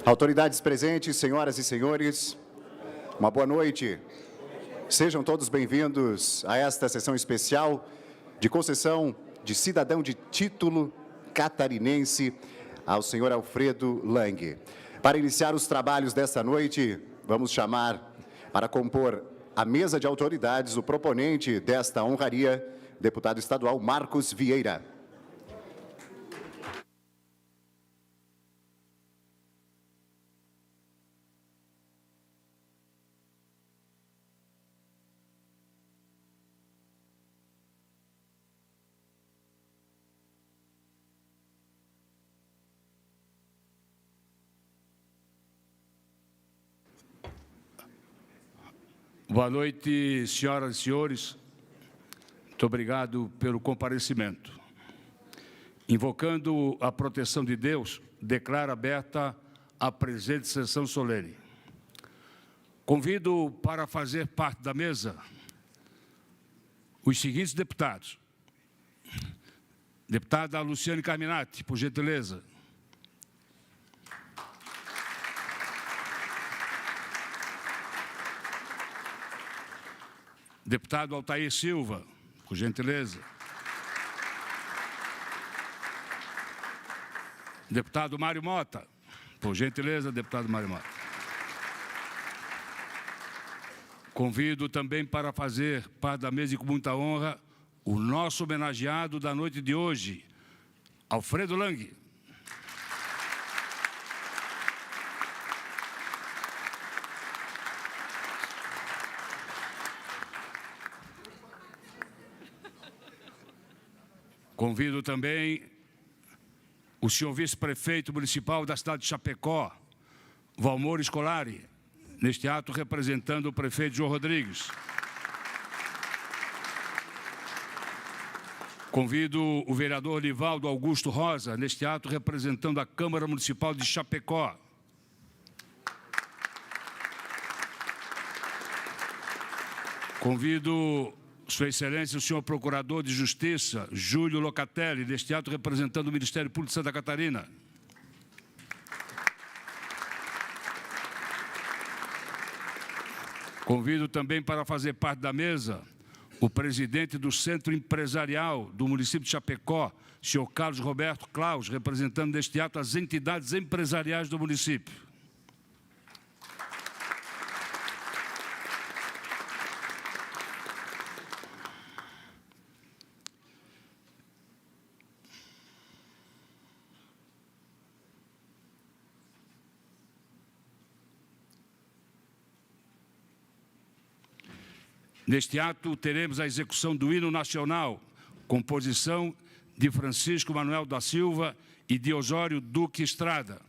Autoridades presentes, senhoras e senhores, uma boa noite. Sejam todos bem-vindos a esta sessão especial de concessão de cidadão de título catarinense ao senhor Alfredo Lang. Para iniciar os trabalhos desta noite, vamos chamar para compor a mesa de autoridades o proponente desta honraria, deputado estadual Marcos Vieira. Boa noite, senhoras e senhores. Muito obrigado pelo comparecimento. Invocando a proteção de Deus, declaro aberta a presente sessão solene. Convido para fazer parte da mesa os seguintes deputados. Deputada Luciane Carminati, por gentileza. Deputado Altair Silva, por gentileza. Deputado Mário Mota, por gentileza, deputado Mário Mota. Convido também para fazer parte da mesa e com muita honra o nosso homenageado da noite de hoje, Alfredo Lang. Convido também o senhor vice-prefeito municipal da cidade de Chapecó, Valmor Scolari, neste ato representando o prefeito João Rodrigues. Convido o vereador Nivaldo Augusto Rosa, neste ato representando a Câmara Municipal de Chapecó. Convido Sua Excelência, o senhor Procurador de Justiça, Júlio Locatelli, neste ato representando o Ministério Público de Santa Catarina. Convido também para fazer parte da mesa o presidente do Centro Empresarial do município de Chapecó, senhor Carlos Roberto Claus, representando neste ato as entidades empresariais do município. Neste ato, teremos a execução do hino nacional, composição de Francisco Manuel da Silva e de Osório Duque Estrada.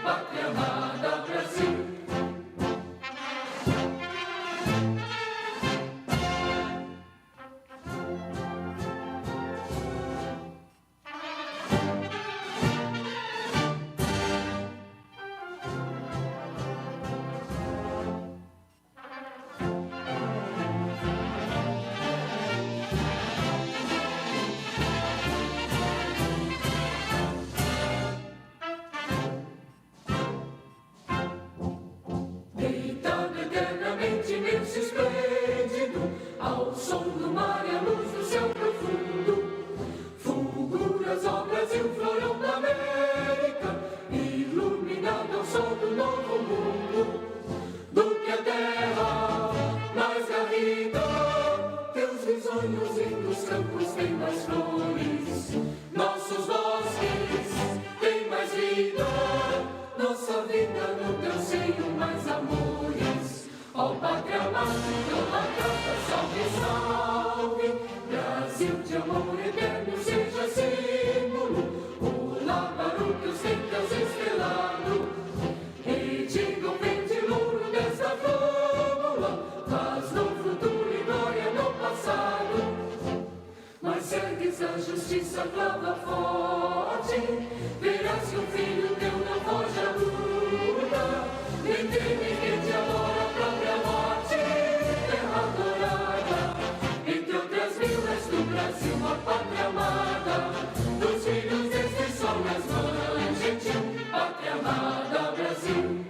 Pátria amada, vida no teu seio mais amores. Ó pátria amada, salve, salve, Brasil de amor eterno seja símbolo, o lábaro que os tentas estrelado, e digam verde louro desta fórmula, paz no futuro e glória no passado. Mas ergues a justiça, clava forte, verás que o filho teu não foge à luta, nem teme que te adora a própria morte, terra adorada, entre outras vilas do Brasil, a pátria amada, dos filhos deste sol nas mãos, gentil, pátria amada, Brasil.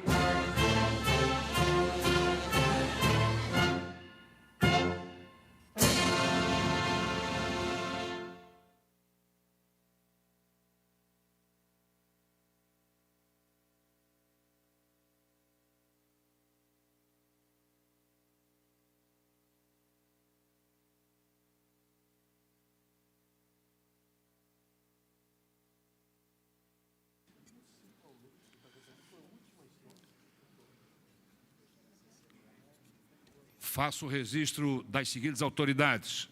Faço o registro das seguintes autoridades.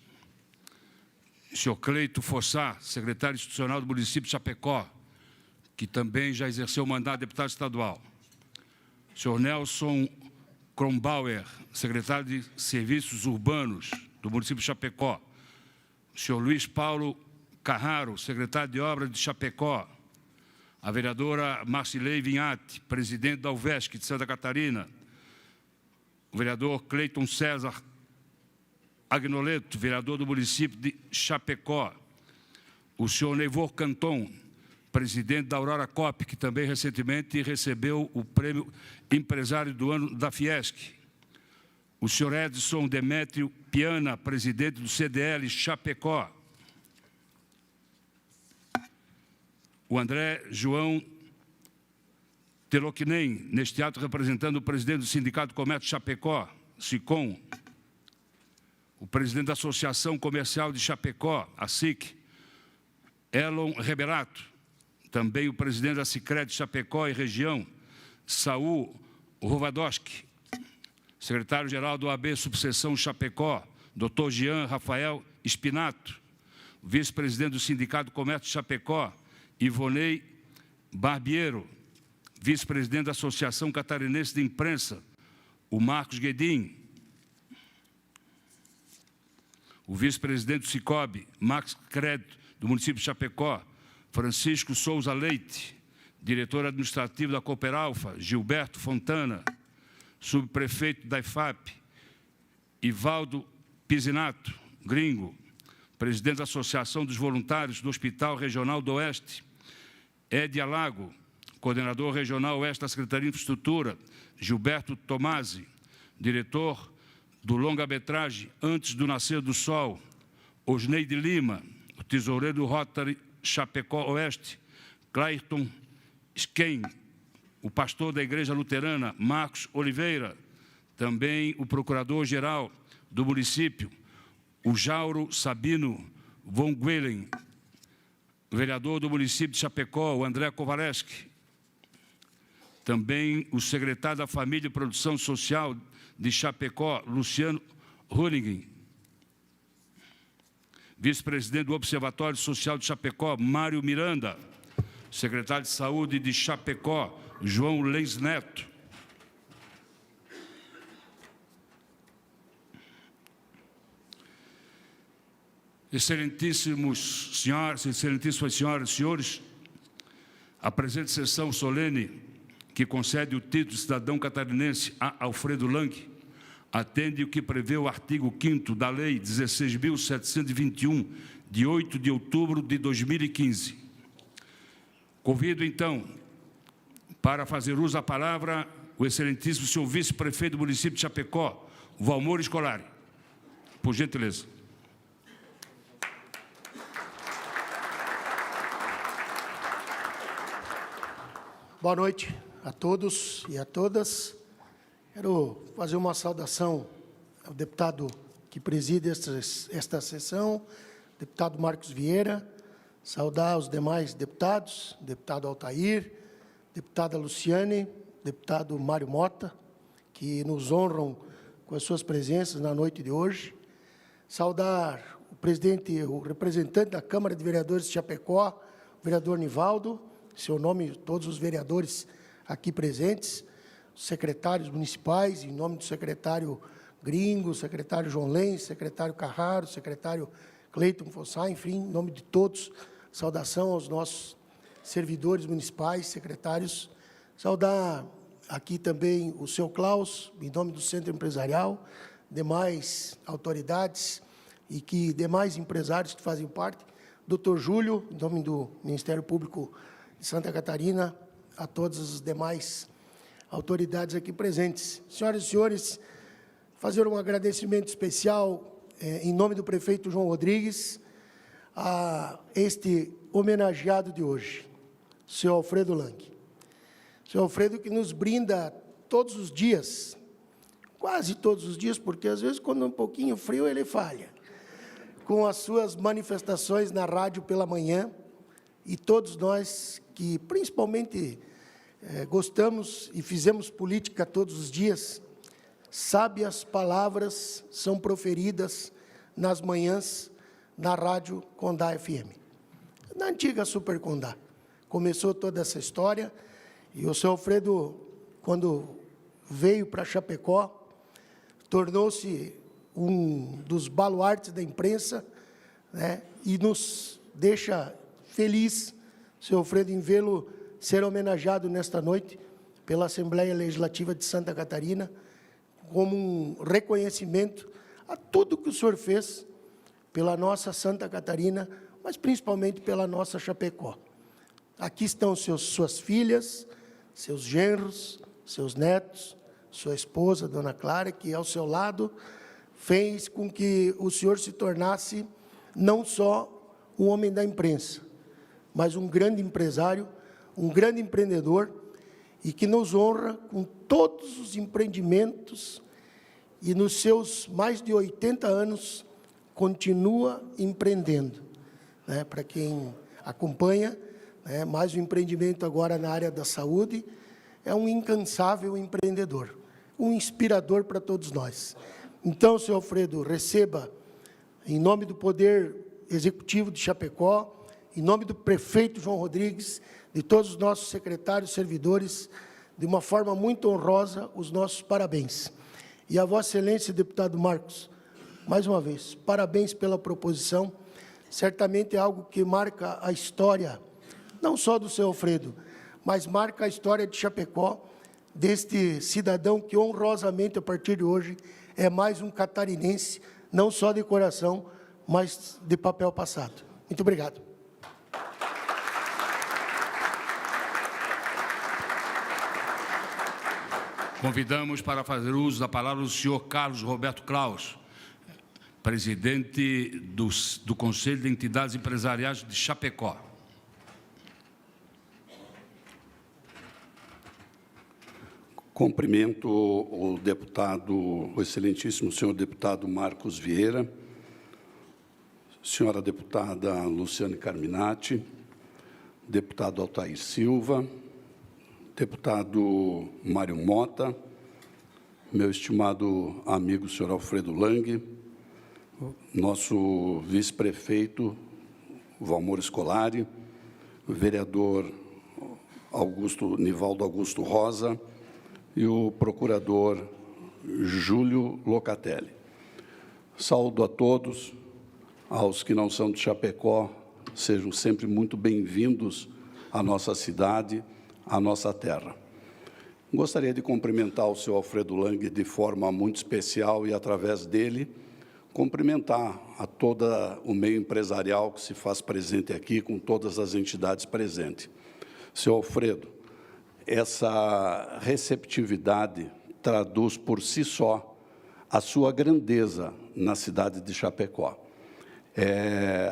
Senhor Cleito Fossá, secretário institucional do município de Chapecó, que também já exerceu o mandato de deputado estadual. Senhor Nelson Kronbauer, secretário de Serviços Urbanos do município de Chapecó. Senhor Luiz Paulo Carraro, secretário de Obras de Chapecó. A vereadora Marcilei Vinhati, presidente da UVESC de Santa Catarina. O vereador Cleiton César Agnoleto, vereador do município de Chapecó. O senhor Neivor Canton, presidente da Aurora Cop, que também recentemente recebeu o prêmio Empresário do Ano da Fiesc. O senhor Edson Demétrio Piana, presidente do CDL Chapecó. O André João Telokinen, neste ato representando o presidente do Sindicato do Comércio de Chapecó, SICOM. O presidente da Associação Comercial de Chapecó, a SIC, Elon Reberato. Também o presidente da Sicredi de Chapecó e região, Saul Rovadoski. Secretário-geral do AB Subseção Chapecó, Dr. Jean Rafael Espinato. Vice-presidente do Sindicato do Comércio de Chapecó, Ivonei Barbiero. Vice-presidente da Associação Catarinense de Imprensa, o Marcos Guedin. O vice-presidente do Sicob, Max Crédito, do município de Chapecó, Francisco Souza Leite. Diretor administrativo da Cooperalfa, Gilberto Fontana. Subprefeito da IFAP, Ivaldo Pisinato, gringo. Presidente da Associação dos Voluntários do Hospital Regional do Oeste, Edi Alago. Coordenador Regional Oeste da Secretaria de Infraestrutura, Gilberto Tomasi. Diretor do longa-metragem Antes do Nascer do Sol, Osneide Lima. O tesoureiro do Rotary Chapecó Oeste, Clayton Sken. O pastor da Igreja Luterana, Marcos Oliveira. Também o procurador-geral do município, o Jauro Sabino von Guelen. O vereador do município de Chapecó, o André Kowaleski. Também o secretário da Família e Produção Social de Chapecó, Luciano Runingen. Vice-presidente do Observatório Social de Chapecó, Mário Miranda. Secretário de Saúde de Chapecó, João Lenz Neto. Excelentíssimas senhoras e senhores, a presente sessão solene que concede o título de cidadão catarinense a Alfredo Lang, atende o que prevê o artigo 5º da Lei 16.721, de 8 de outubro de 2015. Convido, então, para fazer uso da palavra, o excelentíssimo senhor vice-prefeito do município de Chapecó, Valmor Scolari. Por gentileza. Boa noite a todos e a todas. Quero fazer uma saudação ao deputado que preside esta sessão, deputado Marcos Vieira, saudar os demais deputados, deputado Altair, deputada Luciane, deputado Mário Mota, que nos honram com as suas presenças na noite de hoje. Saudar o representante da Câmara de Vereadores de Chapecó, o vereador Nivaldo, em seu nome, todos os vereadores aqui presentes, os secretários municipais, em nome do secretário Gringo, secretário João Lenz, secretário Carraro, secretário Cleiton Fossá, enfim, em nome de todos, saudação aos nossos servidores municipais, secretários. Saudar aqui também o seu Klaus, em nome do Centro Empresarial, demais autoridades e demais empresários que fazem parte, doutor Júlio, em nome do Ministério Público de Santa Catarina, a todas as demais autoridades aqui presentes. Senhoras e senhores, fazer um agradecimento especial, em nome do prefeito João Rodrigues, a este homenageado de hoje, o senhor Alfredo Lang. O senhor Alfredo que nos brinda todos os dias, quase todos os dias, porque às vezes quando é um pouquinho frio ele falha, com as suas manifestações na rádio pela manhã, e todos nós que principalmente gostamos e fizemos política todos os dias, sábias palavras são proferidas nas manhãs na rádio Condá FM. Na antiga Super Condá. Começou toda essa história, e o senhor Alfredo, quando veio para Chapecó, tornou-se um dos baluartes da imprensa, né, e nos deixa feliz, senhor Alfredo, em vê-lo ser homenageado nesta noite pela Assembleia Legislativa de Santa Catarina, como um reconhecimento a tudo que o senhor fez pela nossa Santa Catarina, mas principalmente pela nossa Chapecó. Aqui estão suas filhas, seus genros, seus netos, sua esposa, dona Clara, que ao seu lado fez com que o senhor se tornasse não só um homem da imprensa, mas um grande empresário, um grande empreendedor, e que nos honra com todos os empreendimentos, e nos seus mais de 80 anos continua empreendendo. Né? Para quem acompanha, né, mais um empreendimento agora na área da saúde, é um incansável empreendedor, um inspirador para todos nós. Então, senhor Alfredo, receba, em nome do Poder Executivo de Chapecó, em nome do prefeito João Rodrigues, de todos os nossos secretários, servidores, de uma forma muito honrosa, os nossos parabéns. E a Vossa Excelência, deputado Marcos, mais uma vez, parabéns pela proposição. Certamente é algo que marca a história, não só do senhor Alfredo, mas marca a história de Chapecó, deste cidadão que honrosamente, a partir de hoje, é mais um catarinense, não só de coração, mas de papel passado. Muito obrigado. Convidamos para fazer uso da palavra o senhor Carlos Roberto Klaus, presidente do Conselho de Entidades Empresariais de Chapecó. Cumprimento o excelentíssimo senhor deputado Marcos Vieira, senhora deputada Luciane Carminati, deputado Altair Silva, deputado Mário Mota, meu estimado amigo senhor Alfredo Lang, nosso vice-prefeito Valmor Scolari, vereador Nivaldo Augusto Rosa, e o procurador Júlio Locatelli. Saúdo a todos, aos que não são de Chapecó, sejam sempre muito bem-vindos à nossa cidade, à nossa terra. Gostaria de cumprimentar o senhor Alfredo Lang de forma muito especial e, através dele, cumprimentar a todo o meio empresarial que se faz presente aqui, com todas as entidades presentes. Senhor Alfredo, essa receptividade traduz por si só a sua grandeza na cidade de Chapecó.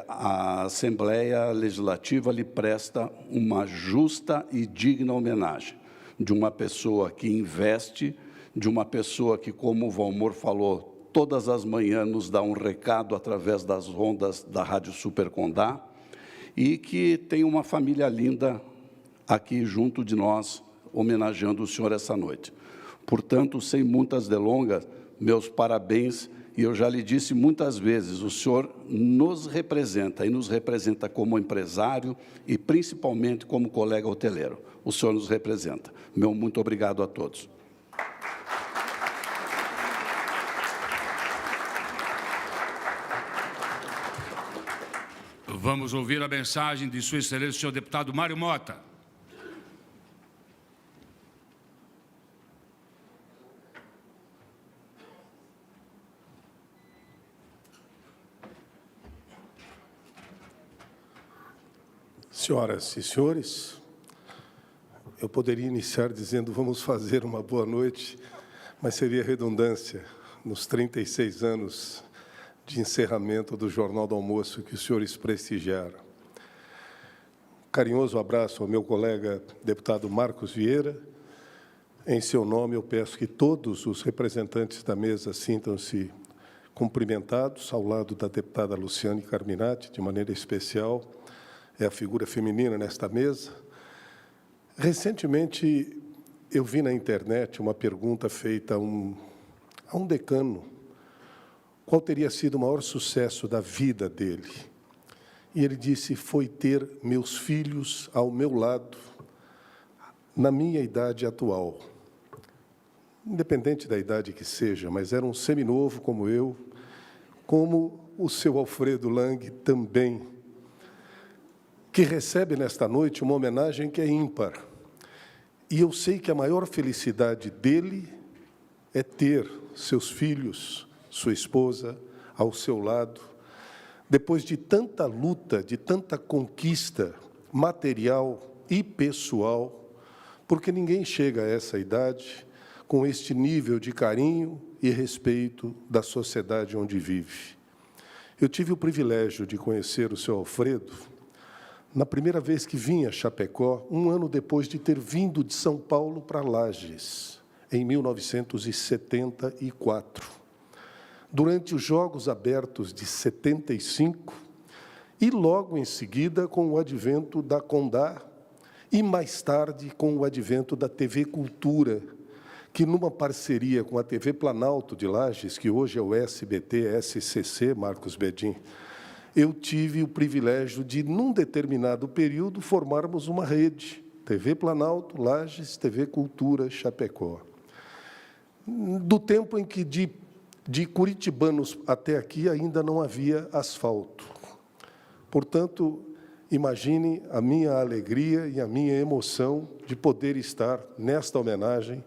A Assembleia Legislativa lhe presta uma justa e digna homenagem de uma pessoa que investe, de uma pessoa que, como o Valmor falou, todas as manhãs nos dá um recado através das ondas da Rádio Super Condá, e que tem uma família linda aqui junto de nós, homenageando o senhor essa noite. Portanto, sem muitas delongas, meus parabéns, e eu já lhe disse muitas vezes, o senhor nos representa, e nos representa como empresário e principalmente como colega hoteleiro. O senhor nos representa. Meu muito obrigado a todos. Vamos ouvir a mensagem de Sua Excelência, o senhor deputado Mário Mota. Senhoras e senhores, eu poderia iniciar dizendo vamos fazer uma boa noite, mas seria redundância nos 36 anos de encerramento do Jornal do Almoço que os senhores prestigiaram. Carinhoso abraço ao meu colega deputado Marcos Vieira. Em seu nome, eu peço que todos os representantes da mesa sintam-se cumprimentados, ao lado da deputada Luciane Carminati, de maneira especial, é a figura feminina nesta mesa. Recentemente, eu vi na internet uma pergunta feita a um decano, qual teria sido o maior sucesso da vida dele. E ele disse, foi ter meus filhos ao meu lado, na minha idade atual. Independente da idade que seja, mas era um seminovo como eu, como o seu Alfredo Lang também, que recebe nesta noite uma homenagem que é ímpar. E eu sei que a maior felicidade dele é ter seus filhos, sua esposa, ao seu lado, depois de tanta luta, de tanta conquista material e pessoal, porque ninguém chega a essa idade com este nível de carinho e respeito da sociedade onde vive. Eu tive o privilégio de conhecer o seu Alfredo na primeira vez que vim a Chapecó, um ano depois de ter vindo de São Paulo para Lages, em 1974. Durante os Jogos Abertos de 75, e logo em seguida com o advento da Condá, e mais tarde com o advento da TV Cultura, que numa parceria com a TV Planalto de Lages, que hoje é o SBT-SCC, Marcos Bedin, eu tive o privilégio de, num determinado período, formarmos uma rede, TV Planalto, Lages, TV Cultura, Chapecó. Do tempo em que de curitibanos até aqui ainda não havia asfalto. Portanto, imagine a minha alegria e a minha emoção de poder estar nesta homenagem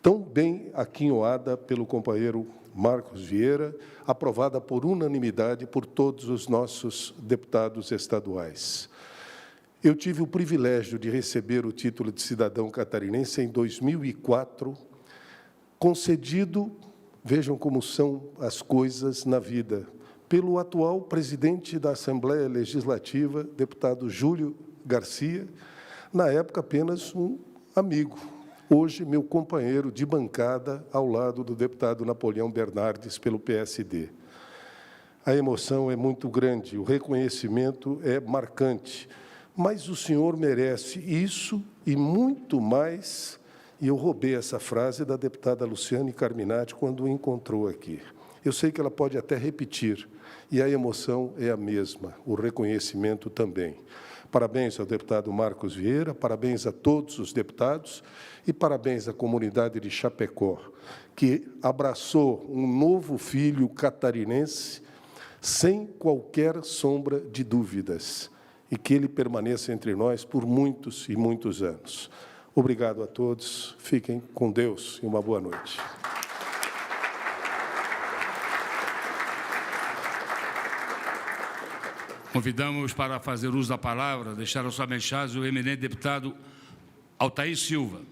tão bem aquinhoada pelo companheiro Marcos Vieira, aprovada por unanimidade por todos os nossos deputados estaduais. Eu tive o privilégio de receber o título de cidadão catarinense em 2004, concedido, vejam como são as coisas na vida, pelo atual presidente da Assembleia Legislativa, deputado Júlio Garcia, na época apenas um amigo, hoje meu companheiro de bancada ao lado do deputado Napoleão Bernardes, pelo PSD. A emoção é muito grande, o reconhecimento é marcante, mas o senhor merece isso e muito mais, e eu roubei essa frase da deputada Luciane Carminati quando o encontrou aqui. Eu sei que ela pode até repetir, e a emoção é a mesma, o reconhecimento também. Parabéns ao deputado Marcos Vieira, parabéns a todos os deputados e parabéns à comunidade de Chapecó, que abraçou um novo filho catarinense sem qualquer sombra de dúvidas e que ele permaneça entre nós por muitos e muitos anos. Obrigado a todos, fiquem com Deus e uma boa noite. Convidamos para fazer uso da palavra, deixar a sua mensagem o eminente deputado Altair Silva,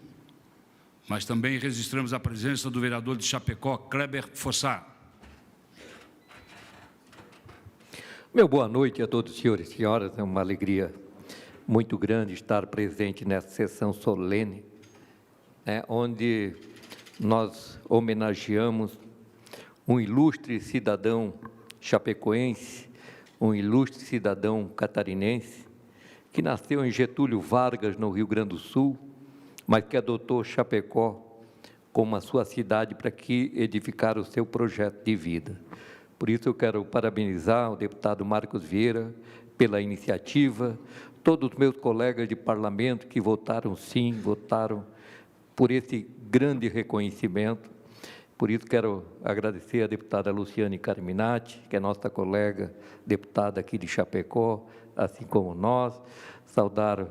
mas também registramos a presença do vereador de Chapecó, Kleber Fossá. Meu boa noite a todos os senhores e senhoras, é uma alegria muito grande estar presente nessa sessão solene, onde nós homenageamos um ilustre cidadão chapecoense, um ilustre cidadão catarinense, que nasceu em Getúlio Vargas, no Rio Grande do Sul, mas que adotou Chapecó como a sua cidade para que edificar o seu projeto de vida. Por isso eu quero parabenizar o deputado Marcos Vieira pela iniciativa, todos os meus colegas de parlamento que votaram sim, votaram por esse grande reconhecimento. Por isso quero agradecer a deputada Luciane Carminati, que é nossa colega deputada aqui de Chapecó, assim como nós, saudar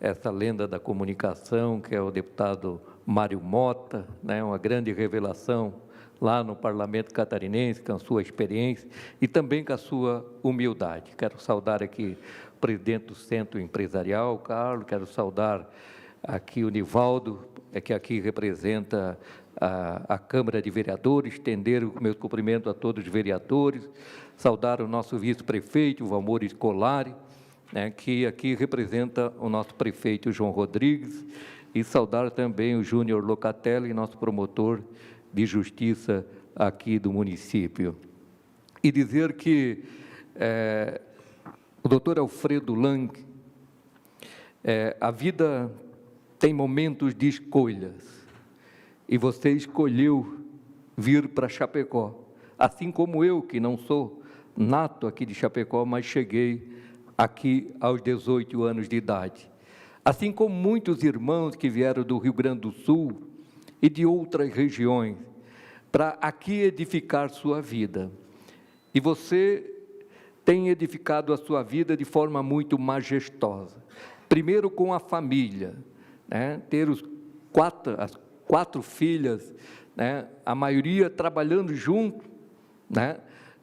essa lenda da comunicação, que é o deputado Mário Mota, né, uma grande revelação lá no Parlamento Catarinense, com a sua experiência e também com a sua humildade. Quero saudar aqui o presidente do Centro Empresarial, Carlos, quero saudar aqui o Nivaldo, que aqui representa a Câmara de Vereadores, estender o meu cumprimento a todos os vereadores, saudar o nosso vice-prefeito, o Valmor Scolari, né, que aqui representa o nosso prefeito João Rodrigues, e saudar também o Júnior Locatelli, nosso promotor de justiça aqui do município. E dizer que o doutor Alfredo Lang, a vida tem momentos de escolhas, e você escolheu vir para Chapecó, assim como eu, que não sou nato aqui de Chapecó, mas cheguei aqui aos 18 anos de idade. Assim como muitos irmãos que vieram do Rio Grande do Sul e de outras regiões, para aqui edificar sua vida. E você tem edificado a sua vida de forma muito majestosa. Primeiro com a família, né? Ter as quatro filhas, né? A maioria trabalhando junto, né?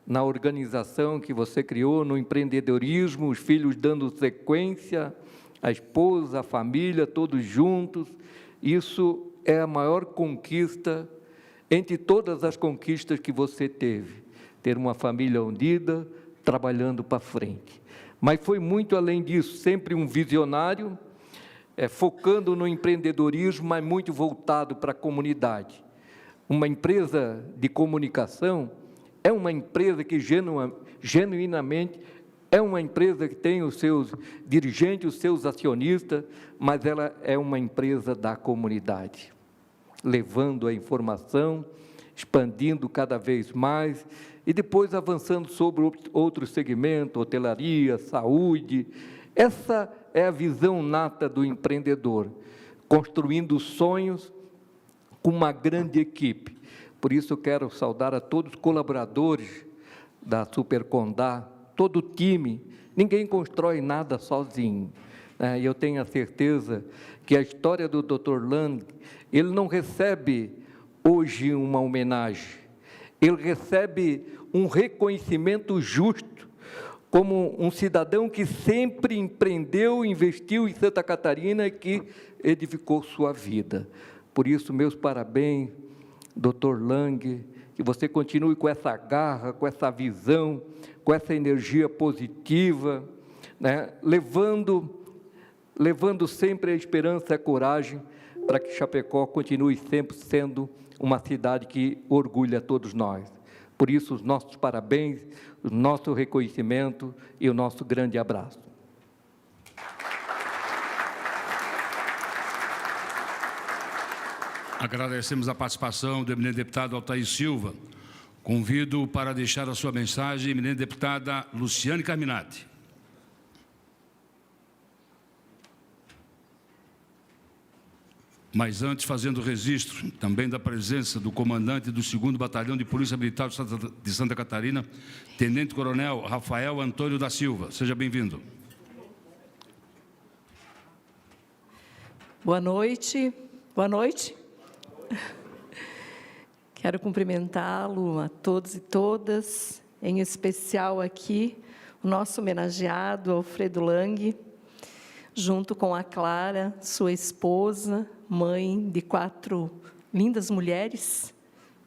Na organização que você criou, no empreendedorismo, os filhos dando sequência, a esposa, a família, todos juntos. Isso é a maior conquista entre todas as conquistas que você teve, ter uma família unida, trabalhando para frente. Mas foi muito além disso, sempre um visionário, focando no empreendedorismo, mas muito voltado para a comunidade. Uma empresa de comunicação é uma empresa que genuinamente é uma empresa que tem os seus dirigentes, os seus acionistas, mas ela é uma empresa da comunidade, levando a informação, expandindo cada vez mais e depois avançando sobre outros segmentos, hotelaria, saúde. Essa é a visão nata do empreendedor, construindo sonhos com uma grande equipe. Por isso eu quero saudar a todos os colaboradores da Supercondá, todo o time. Ninguém constrói nada sozinho. E eu tenho a certeza que a história do Dr. Lang, ele não recebe hoje uma homenagem, ele recebe um reconhecimento justo, como um cidadão que sempre empreendeu, investiu em Santa Catarina e que edificou sua vida. Por isso, meus parabéns, Dr. Lang, que você continue com essa garra, com essa visão, com essa energia positiva, né? levando sempre a esperança e a coragem para que Chapecó continue sempre sendo uma cidade que orgulha todos nós. Por isso, os nossos parabéns, o nosso reconhecimento e o nosso grande abraço. Agradecemos a participação do eminente deputado Altair Silva. Convido para deixar a sua mensagem a eminente deputada Luciane Carminati. Mas antes, fazendo registro também da presença do comandante do 2º Batalhão de Polícia Militar de Santa Catarina, Tenente Coronel Rafael Antônio da Silva. Seja bem-vindo. Boa noite. Boa noite. Quero cumprimentá-lo a todos e todas, em especial aqui, o nosso homenageado Alfredo Lang, junto com a Clara, sua esposa, mãe de 4 lindas mulheres,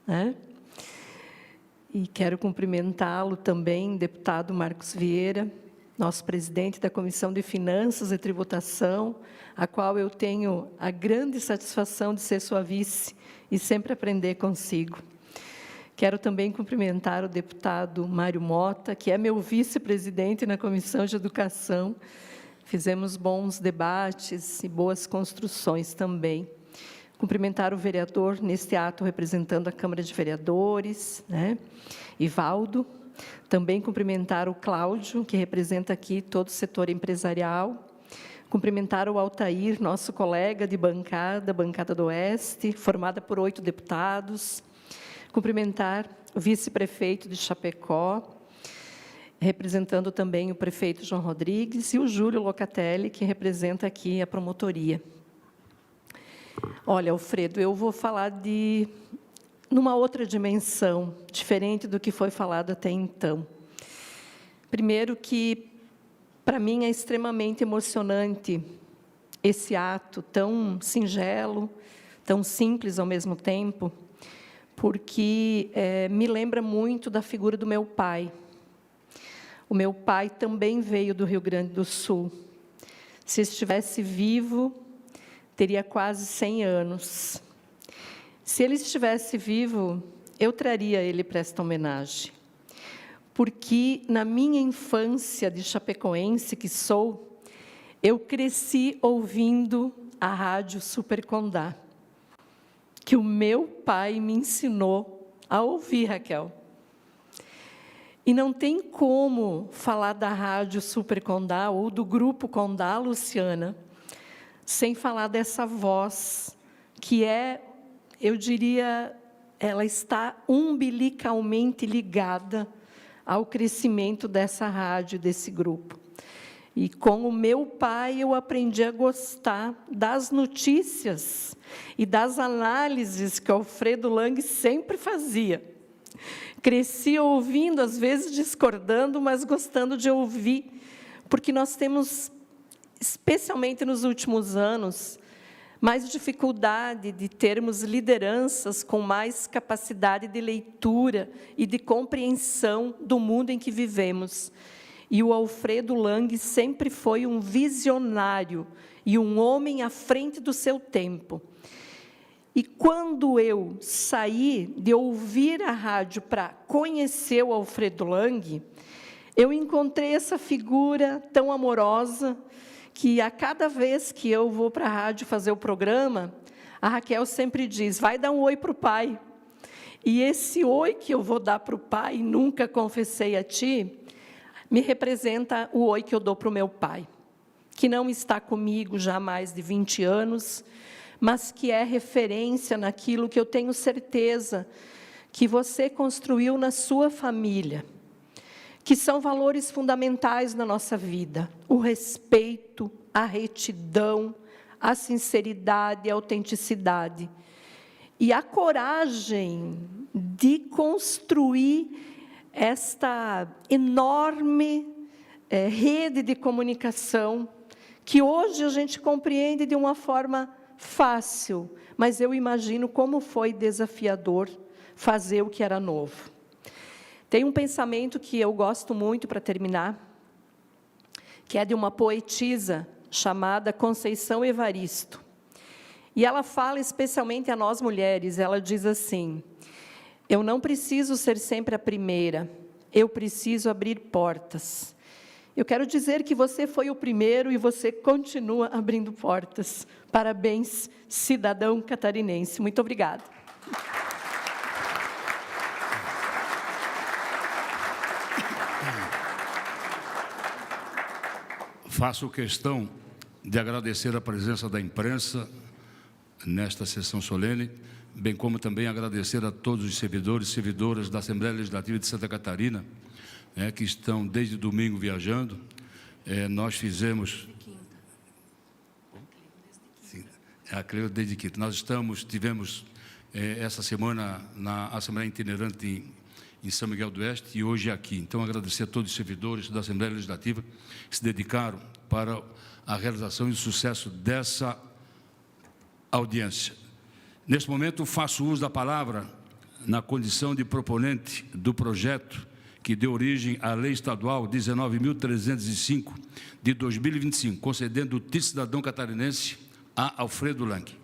né? E quero cumprimentá-lo também, deputado Marcos Vieira, nosso presidente da Comissão de Finanças e Tributação, a qual eu tenho a grande satisfação de ser sua vice e sempre aprender consigo. Quero também cumprimentar o deputado Mário Mota, que é meu vice-presidente na Comissão de Educação, fizemos bons debates e boas construções também. Cumprimentar o vereador neste ato representando a Câmara de Vereadores, né, Ivaldo. Também cumprimentar o Cláudio, que representa aqui todo o setor empresarial. Cumprimentar o Altair, nosso colega de bancada, bancada do Oeste, formada por 8 deputados. Cumprimentar o vice-prefeito de Chapecó, representando também o prefeito João Rodrigues, e o Júlio Locatelli, que representa aqui a promotoria. Olha, Alfredo, eu vou falar numa outra dimensão, diferente do que foi falado até então. Primeiro que, para mim, é extremamente emocionante esse ato tão singelo, tão simples ao mesmo tempo, porque me lembra muito da figura do meu pai. O meu pai também veio do Rio Grande do Sul. Se estivesse vivo, teria quase 100 anos. Se ele estivesse vivo, eu traria ele para esta homenagem. Porque, na minha infância de chapecoense que sou, eu cresci ouvindo a rádio Super Condá, que o meu pai me ensinou a ouvir, Raquel. E não tem como falar da rádio Super Condá ou do Grupo Condá, Luciana, sem falar dessa voz, que eu diria, ela está umbilicalmente ligada ao crescimento dessa rádio, desse grupo. E com o meu pai, eu aprendi a gostar das notícias e das análises que o Alfredo Lang sempre fazia. Cresci ouvindo, às vezes discordando, mas gostando de ouvir, porque nós temos, especialmente nos últimos anos, mais dificuldade de termos lideranças com mais capacidade de leitura e de compreensão do mundo em que vivemos. E o Alfredo Lang sempre foi um visionário e um homem à frente do seu tempo. E quando eu saí de ouvir a rádio para conhecer o Alfredo Lang, eu encontrei essa figura tão amorosa, que a cada vez que eu vou para a rádio fazer o programa, a Raquel sempre diz, vai dar um oi para o pai. E esse oi que eu vou dar para o pai, nunca confessei a ti, me representa o oi que eu dou para o meu pai, que não está comigo já há mais de 20 anos, mas que é referência naquilo que eu tenho certeza que você construiu na sua família, que são valores fundamentais na nossa vida, o respeito, a retidão, a sinceridade, a autenticidade, e a coragem de construir esta enorme rede de comunicação, que hoje a gente compreende de uma forma fácil, mas eu imagino como foi desafiador fazer o que era novo. Tem um pensamento que eu gosto muito para terminar, que é de uma poetisa chamada Conceição Evaristo. E ela fala especialmente a nós mulheres, ela diz assim, eu não preciso ser sempre a primeira, eu preciso abrir portas. Eu quero dizer que você foi o primeiro e você continua abrindo portas. Parabéns, cidadão catarinense. Muito obrigada. Faço questão de agradecer a presença da imprensa nesta sessão solene, bem como também agradecer a todos os servidores e servidoras da Assembleia Legislativa de Santa Catarina, que estão desde domingo viajando. Nós fizemos... Sim, a Cleo desde quinta. Nós tivemos essa semana na Assembleia Itinerante em São Miguel do Oeste e hoje aqui. Então, agradecer a todos os servidores da Assembleia Legislativa que se dedicaram para a realização e o sucesso dessa audiência. Neste momento, faço uso da palavra na condição de proponente do projeto que deu origem à Lei Estadual 19.305, de 2025, concedendo o título de cidadão catarinense a Alfredo Lang.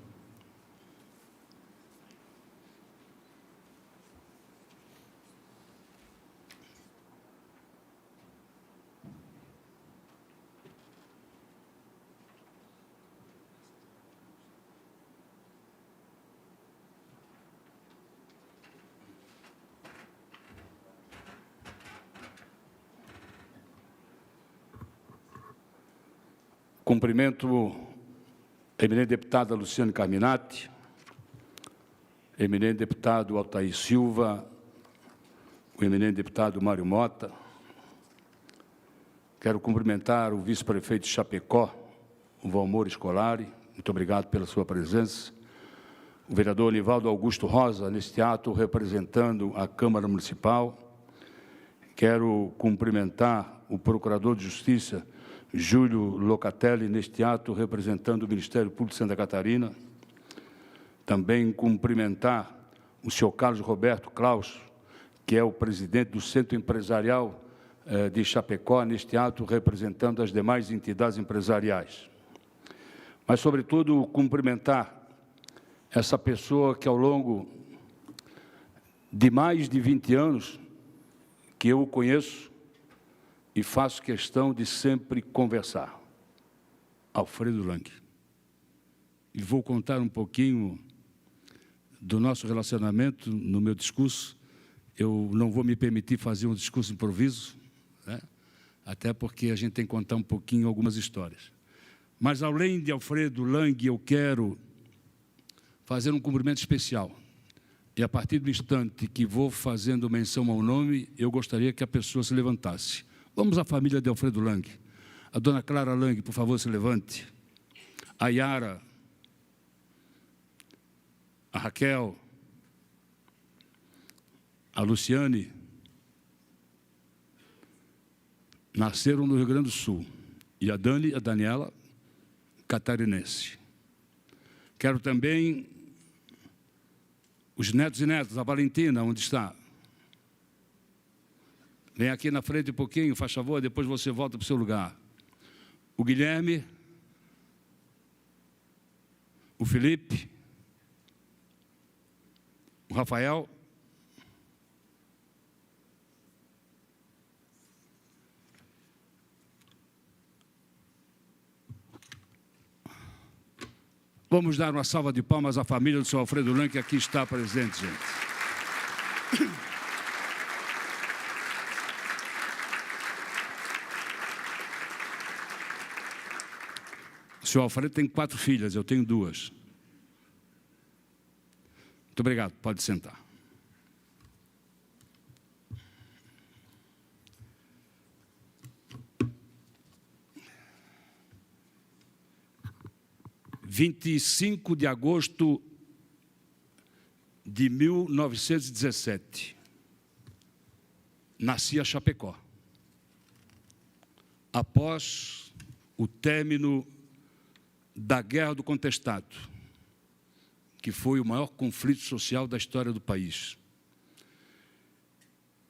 Cumprimento a eminente deputada Luciane Carminati, eminente deputado Altair Silva, o eminente deputado Mário Mota. Quero cumprimentar o vice-prefeito de Chapecó, o Valmor Scolari, muito obrigado pela sua presença. O vereador Nivaldo Augusto Rosa, neste ato, representando a Câmara Municipal. Quero cumprimentar o Procurador de Justiça, Júlio Locatelli, neste ato, representando o Ministério Público de Santa Catarina. Também cumprimentar o senhor Carlos Roberto Klaus, que é o presidente do Centro Empresarial de Chapecó, neste ato, representando as demais entidades empresariais. Mas, sobretudo, cumprimentar essa pessoa que, ao longo de mais de 20 anos, que eu o conheço e faço questão de sempre conversar, Alfredo Lang. E vou contar um pouquinho do nosso relacionamento no meu discurso. Eu não vou me permitir fazer um discurso improviso, né? Até porque a gente tem que contar um pouquinho algumas histórias. Mas, além de Alfredo Lang, eu quero fazer um cumprimento especial. E, a partir do instante que vou fazendo menção ao nome, eu gostaria que a pessoa se levantasse. Vamos à família de Alfredo Lang. A dona Clara Lang, por favor, se levante. A Yara, a Raquel, a Luciane, nasceram no Rio Grande do Sul. E a Dani, a Daniela, catarinense. Quero também os netos e netas, a Valentina, onde está? Vem aqui na frente um pouquinho, faz favor, depois você volta para o seu lugar. O Guilherme, o Felipe, o Rafael, vamos dar uma salva de palmas à família do senhor Alfredo Lang, que aqui está presente, gente. O senhor Alfredo tem 4 filhas, eu tenho 2. Muito obrigado, pode sentar. (25 de agosto de 1917, nascia Chapecó. Após o término da Guerra do Contestado, que foi o maior conflito social da história do país.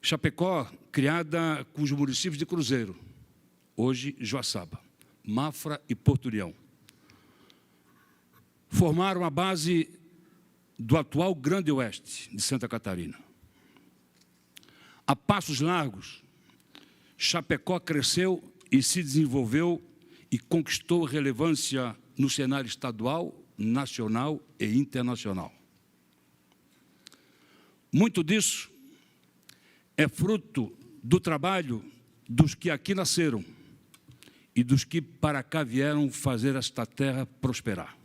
Chapecó, criada com os municípios de Cruzeiro, hoje Joaçaba, Mafra e Porto União, formaram a base do atual Grande Oeste de Santa Catarina. A passos largos, Chapecó cresceu e se desenvolveu e conquistou relevância no cenário estadual, nacional e internacional. Muito disso é fruto do trabalho dos que aqui nasceram e dos que para cá vieram fazer esta terra prosperar.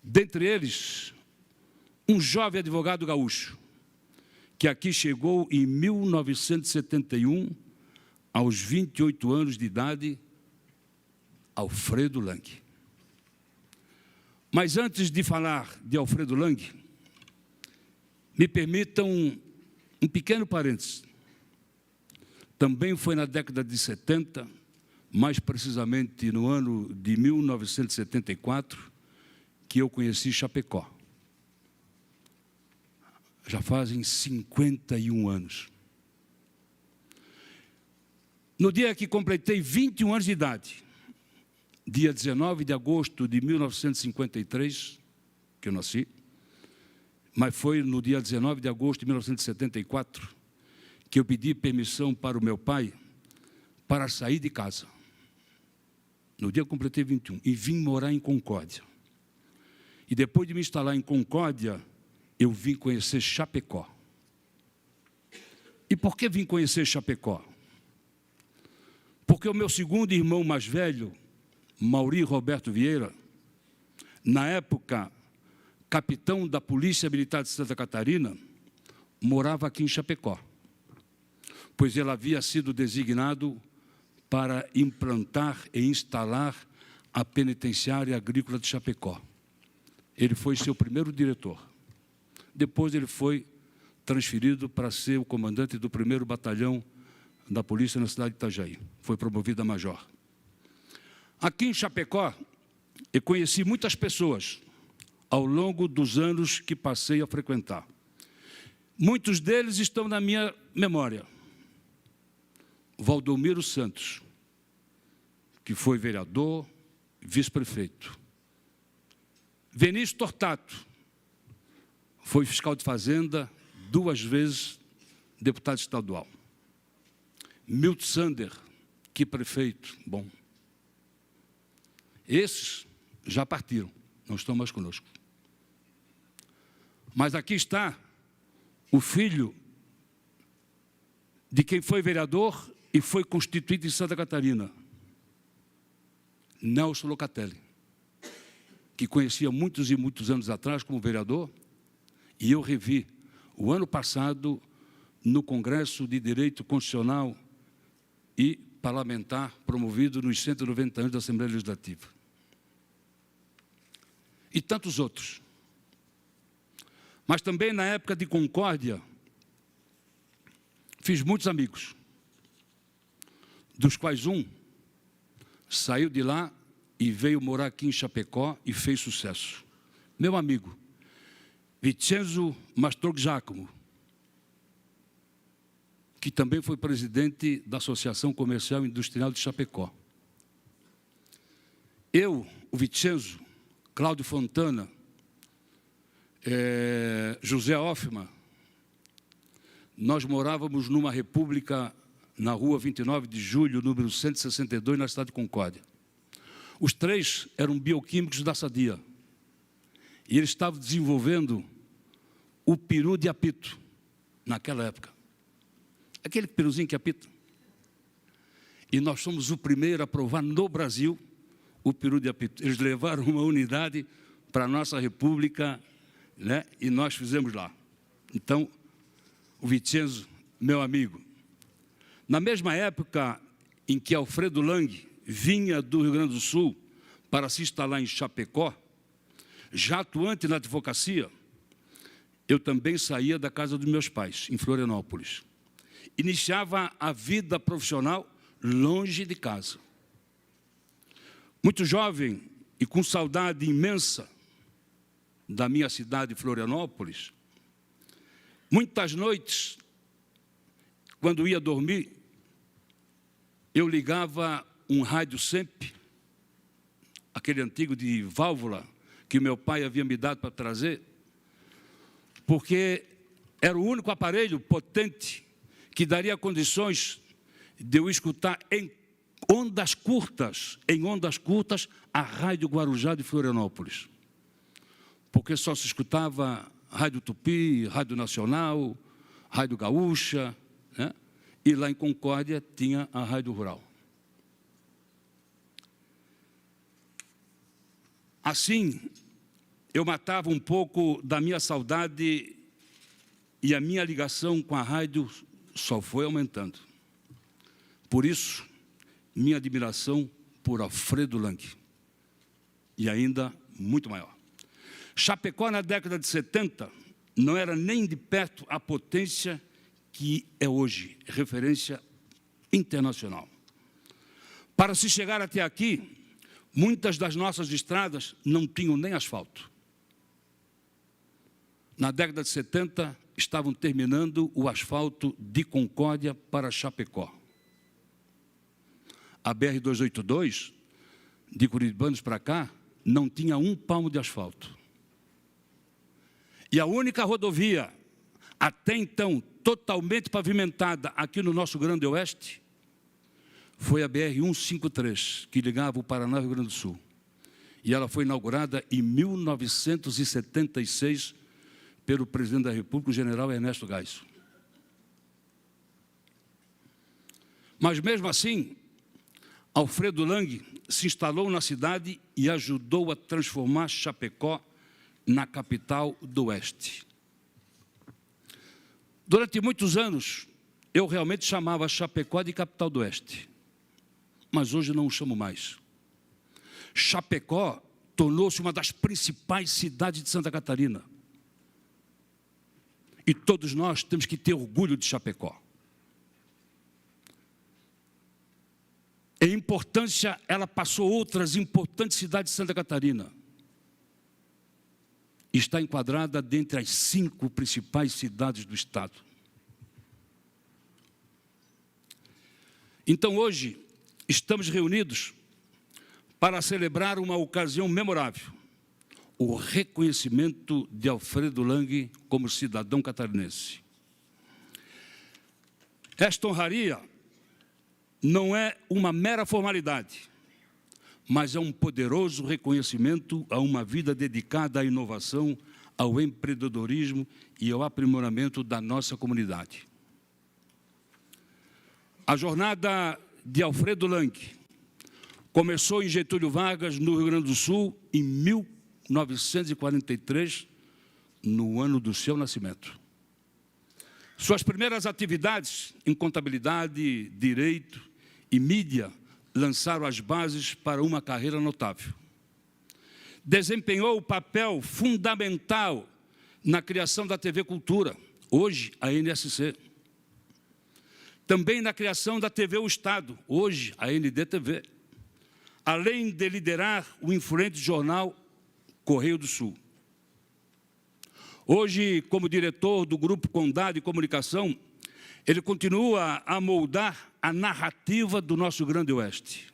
Dentre eles, um jovem advogado gaúcho, que aqui chegou em 1971, aos 28 anos de idade, Alfredo Lang. Mas antes de falar de Alfredo Lang, me permitam um pequeno parênteses. Também foi na década de 70, mais precisamente no ano de 1974, que eu conheci Chapecó. Já fazem 51 anos. No dia que completei 21 anos de idade, dia 19 de agosto de 1953, que eu nasci, mas foi no dia 19 de agosto de 1974 que eu pedi permissão para o meu pai para sair de casa. No dia que completei 21, e vim morar em Concórdia. E depois de me instalar em Concórdia, eu vim conhecer Chapecó. E por que vim conhecer Chapecó? Porque o meu segundo irmão mais velho Mauri Roberto Vieira, na época capitão da Polícia Militar de Santa Catarina, morava aqui em Chapecó, pois ele havia sido designado para implantar e instalar a penitenciária agrícola de Chapecó. Ele foi seu primeiro diretor. Depois ele foi transferido para ser o comandante do 1º Batalhão da Polícia na cidade de Itajaí. Foi promovido a major. Aqui em Chapecó, eu conheci muitas pessoas ao longo dos anos que passei a frequentar. Muitos deles estão na minha memória. Valdomiro Santos, que foi vereador, vice-prefeito. Vinícius Tortato, foi fiscal de fazenda, 2 vezes deputado estadual. Milton Sander, que prefeito, bom. Esses já partiram, não estão mais conosco. Mas aqui está o filho de quem foi vereador e foi constituído em Santa Catarina, Nelson Locatelli, que conhecia muitos e muitos anos atrás como vereador, e eu revi o ano passado no Congresso de Direito Constitucional e Parlamentar, promovido nos 190 anos da Assembleia Legislativa. E tantos outros. Mas também na época de Concórdia, fiz muitos amigos, dos quais um saiu de lá e veio morar aqui em Chapecó e fez sucesso. Meu amigo, Vincenzo Mastrogo Giacomo, que também foi presidente da Associação Comercial e Industrial de Chapecó. Eu, o Vincenzo, Cláudio Fontana, José Hoffmann, nós morávamos numa república na rua 29 de julho, número 162, na cidade de Concórdia. Os 3 eram bioquímicos da Sadia. E eles estavam desenvolvendo o peru de apito, naquela época. Aquele peruzinho que apita. E nós somos o primeiro a provar no Brasil o peru de apito. Eles levaram uma unidade para a nossa república, né? E nós fizemos lá. Então, o Vincenzo, meu amigo, na mesma época em que Alfredo Lang vinha do Rio Grande do Sul para se instalar em Chapecó, já atuante na advocacia, eu também saía da casa dos meus pais, em Florianópolis. Iniciava a vida profissional longe de casa. Muito jovem e com saudade imensa da minha cidade, Florianópolis, muitas noites, quando ia dormir, eu ligava um rádio sempre, aquele antigo de válvula, que meu pai havia me dado para trazer, porque era o único aparelho potente que daria condições de eu escutar em ondas curtas, a Rádio Guarujá de Florianópolis. Porque só se escutava Rádio Tupi, Rádio Nacional, Rádio Gaúcha, né? E lá em Concórdia tinha a Rádio Rural. Assim, eu matava um pouco da minha saudade e a minha ligação com a rádio só foi aumentando. Por isso, minha admiração por Alfredo Lang. E ainda muito maior. Chapecó, na década de 70, não era nem de perto a potência que é hoje, referência internacional. Para se chegar até aqui, muitas das nossas estradas não tinham nem asfalto. Na década de 70, estavam terminando o asfalto de Concórdia para Chapecó. A BR-282, de Curitibanos para cá, não tinha um palmo de asfalto. E a única rodovia, até então, totalmente pavimentada aqui no nosso Grande Oeste, foi a BR-153, que ligava o Paraná ao Rio Grande do Sul. E ela foi inaugurada em 1976 pelo presidente da República, o general Ernesto Geisel. Mas, mesmo assim, Alfredo Lang se instalou na cidade e ajudou a transformar Chapecó na capital do Oeste. Durante muitos anos, eu realmente chamava Chapecó de capital do Oeste, mas hoje não o chamo mais. Chapecó tornou-se uma das principais cidades de Santa Catarina. E todos nós temos que ter orgulho de Chapecó. Em importância, ela passou outras importantes cidades de Santa Catarina. Está enquadrada dentre as 5 principais cidades do estado. Então, hoje, estamos reunidos para celebrar uma ocasião memorável, o reconhecimento de Alfredo Lang como cidadão catarinense. Esta honraria não é uma mera formalidade, mas é um poderoso reconhecimento a uma vida dedicada à inovação, ao empreendedorismo e ao aprimoramento da nossa comunidade. A jornada de Alfredo Lang começou em Getúlio Vargas, no Rio Grande do Sul, em 1943, no ano do seu nascimento. Suas primeiras atividades em contabilidade, direito e mídia lançaram as bases para uma carreira notável. Desempenhou o papel fundamental na criação da TV Cultura, hoje a NSC. Também na criação da TV O Estado, hoje a NDTV. Além de liderar o influente jornal Correio do Sul. Hoje, como diretor do Grupo Condado de Comunicação, ele continua a moldar a narrativa do nosso Grande Oeste.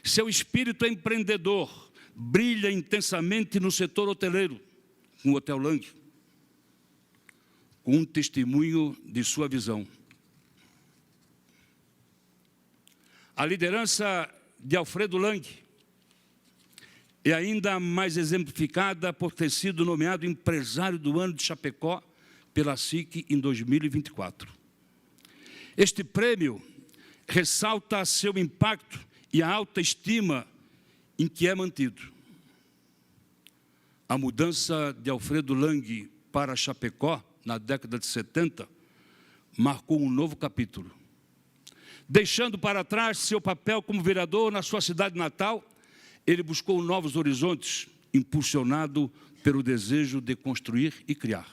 Seu espírito empreendedor brilha intensamente no setor hoteleiro, com o Hotel Lang, com um testemunho de sua visão. A liderança de Alfredo Lang é ainda mais exemplificada por ter sido nomeado empresário do ano de Chapecó pela SIC em 2024. Este prêmio ressalta seu impacto e a alta estima em que é mantido. A mudança de Alfredo Lang para Chapecó, na década de 70, marcou um novo capítulo. Deixando para trás seu papel como vereador na sua cidade natal, ele buscou novos horizontes, impulsionado pelo desejo de construir e criar.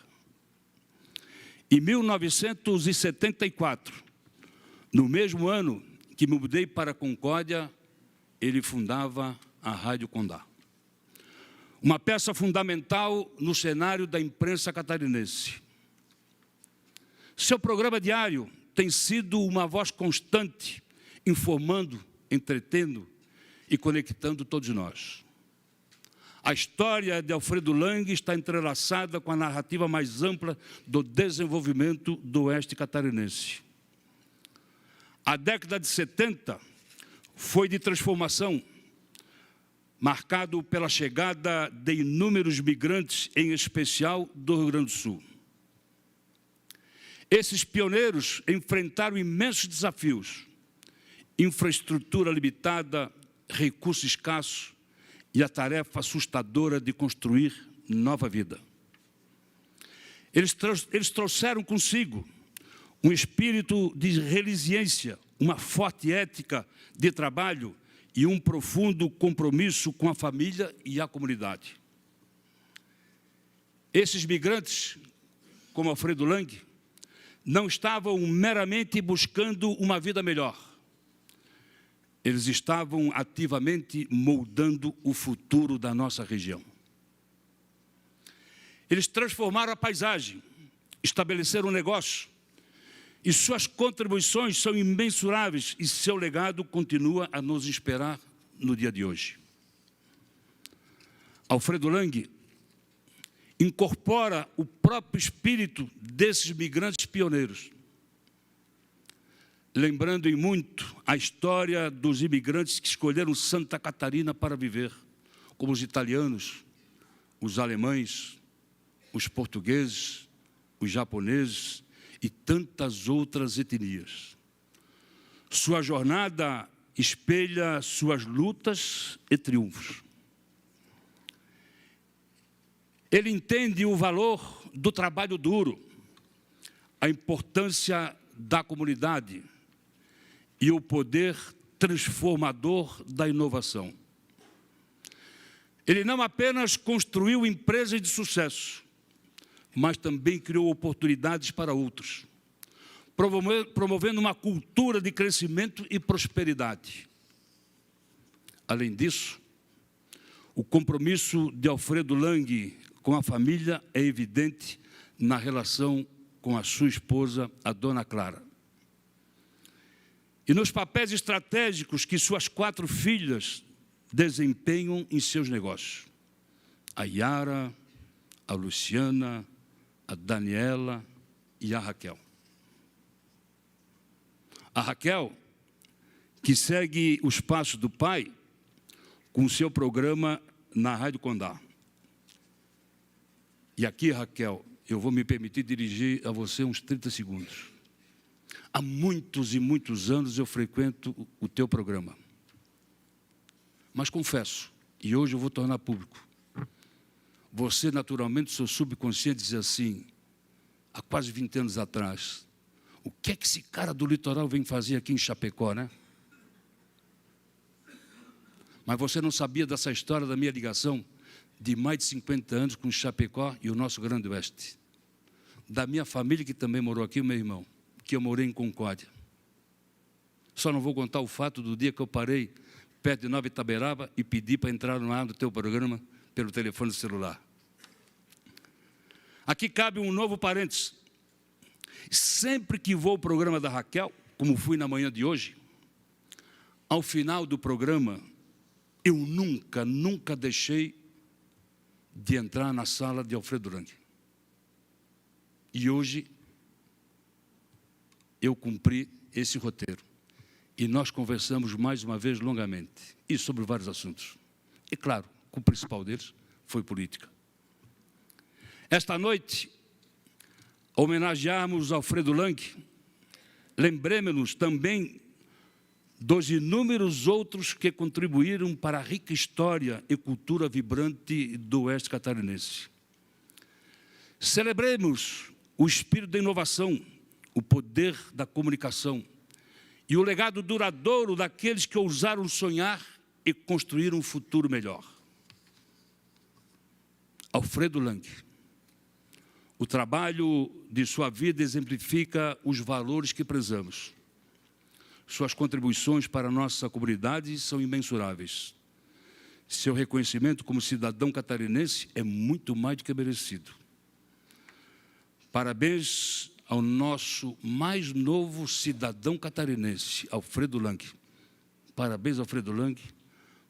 Em 1974, no mesmo ano que me mudei para Concórdia, ele fundava a Rádio Condá. Uma peça fundamental no cenário da imprensa catarinense. Seu programa diário tem sido uma voz constante, informando, entretendo e conectando todos nós. A história de Alfredo Lang está entrelaçada com a narrativa mais ampla do desenvolvimento do Oeste catarinense. A década de 70 foi de transformação, marcado pela chegada de inúmeros migrantes, em especial do Rio Grande do Sul. Esses pioneiros enfrentaram imensos desafios, infraestrutura limitada, recursos escassos e a tarefa assustadora de construir nova vida. Eles trouxeram consigo um espírito de resiliência, uma forte ética de trabalho e um profundo compromisso com a família e a comunidade. Esses migrantes, como Alfredo Lang, não estavam meramente buscando uma vida melhor. Eles estavam ativamente moldando o futuro da nossa região. Eles transformaram a paisagem, estabeleceram um negócio, e suas contribuições são imensuráveis e seu legado continua a nos inspirar no dia de hoje. Alfredo Lang incorpora o próprio espírito desses migrantes pioneiros, lembrando em muito a história dos imigrantes que escolheram Santa Catarina para viver, como os italianos, os alemães, os portugueses, os japoneses e tantas outras etnias. Sua jornada espelha suas lutas e triunfos. Ele entende o valor do trabalho duro, a importância da comunidade e o poder transformador da inovação. Ele não apenas construiu empresas de sucesso, mas também criou oportunidades para outros, promovendo uma cultura de crescimento e prosperidade. Além disso, o compromisso de Alfredo Lang com a família é evidente na relação com a sua esposa, a dona Clara. E nos papéis estratégicos que suas 4 filhas desempenham em seus negócios. A Yara, a Luciana, a Daniela e a Raquel. A Raquel, que segue os passos do pai com o seu programa na Rádio Condá. E aqui, Raquel, eu vou me permitir dirigir a você uns 30 segundos. Há muitos e muitos anos eu frequento o teu programa. Mas confesso, e hoje eu vou tornar público, você, naturalmente, seu subconsciente diz assim, há quase 20 anos atrás, o que é que esse cara do litoral vem fazer aqui em Chapecó, né? Mas você não sabia dessa história da minha ligação de mais de 50 anos com Chapecó e o nosso Grande Oeste. Da minha família, que também morou aqui, o meu irmão, que eu morei em Concórdia. Só não vou contar o fato do dia que eu parei perto de Nova Itaberaba e pedi para entrar no ar do teu programa pelo telefone celular. Aqui cabe um novo parênteses. Sempre que vou ao programa da Raquel, como fui na manhã de hoje, ao final do programa, eu nunca deixei de entrar na sala de Alfredo Lang. E hoje, eu cumpri esse roteiro. E nós conversamos mais uma vez longamente, e sobre vários assuntos. E claro, o principal deles foi política. Esta noite, ao homenagearmos Alfredo Lang, lembremos-nos também dos inúmeros outros que contribuíram para a rica história e cultura vibrante do Oeste Catarinense. Celebremos o espírito da inovação, o poder da comunicação e o legado duradouro daqueles que ousaram sonhar e construir um futuro melhor. Alfredo Lang. O trabalho de sua vida exemplifica os valores que prezamos. Suas contribuições para a nossa comunidade são imensuráveis. Seu reconhecimento como cidadão catarinense é muito mais do que merecido. Parabéns ao nosso mais novo cidadão catarinense, Alfredo Lang. Parabéns, Alfredo Lang.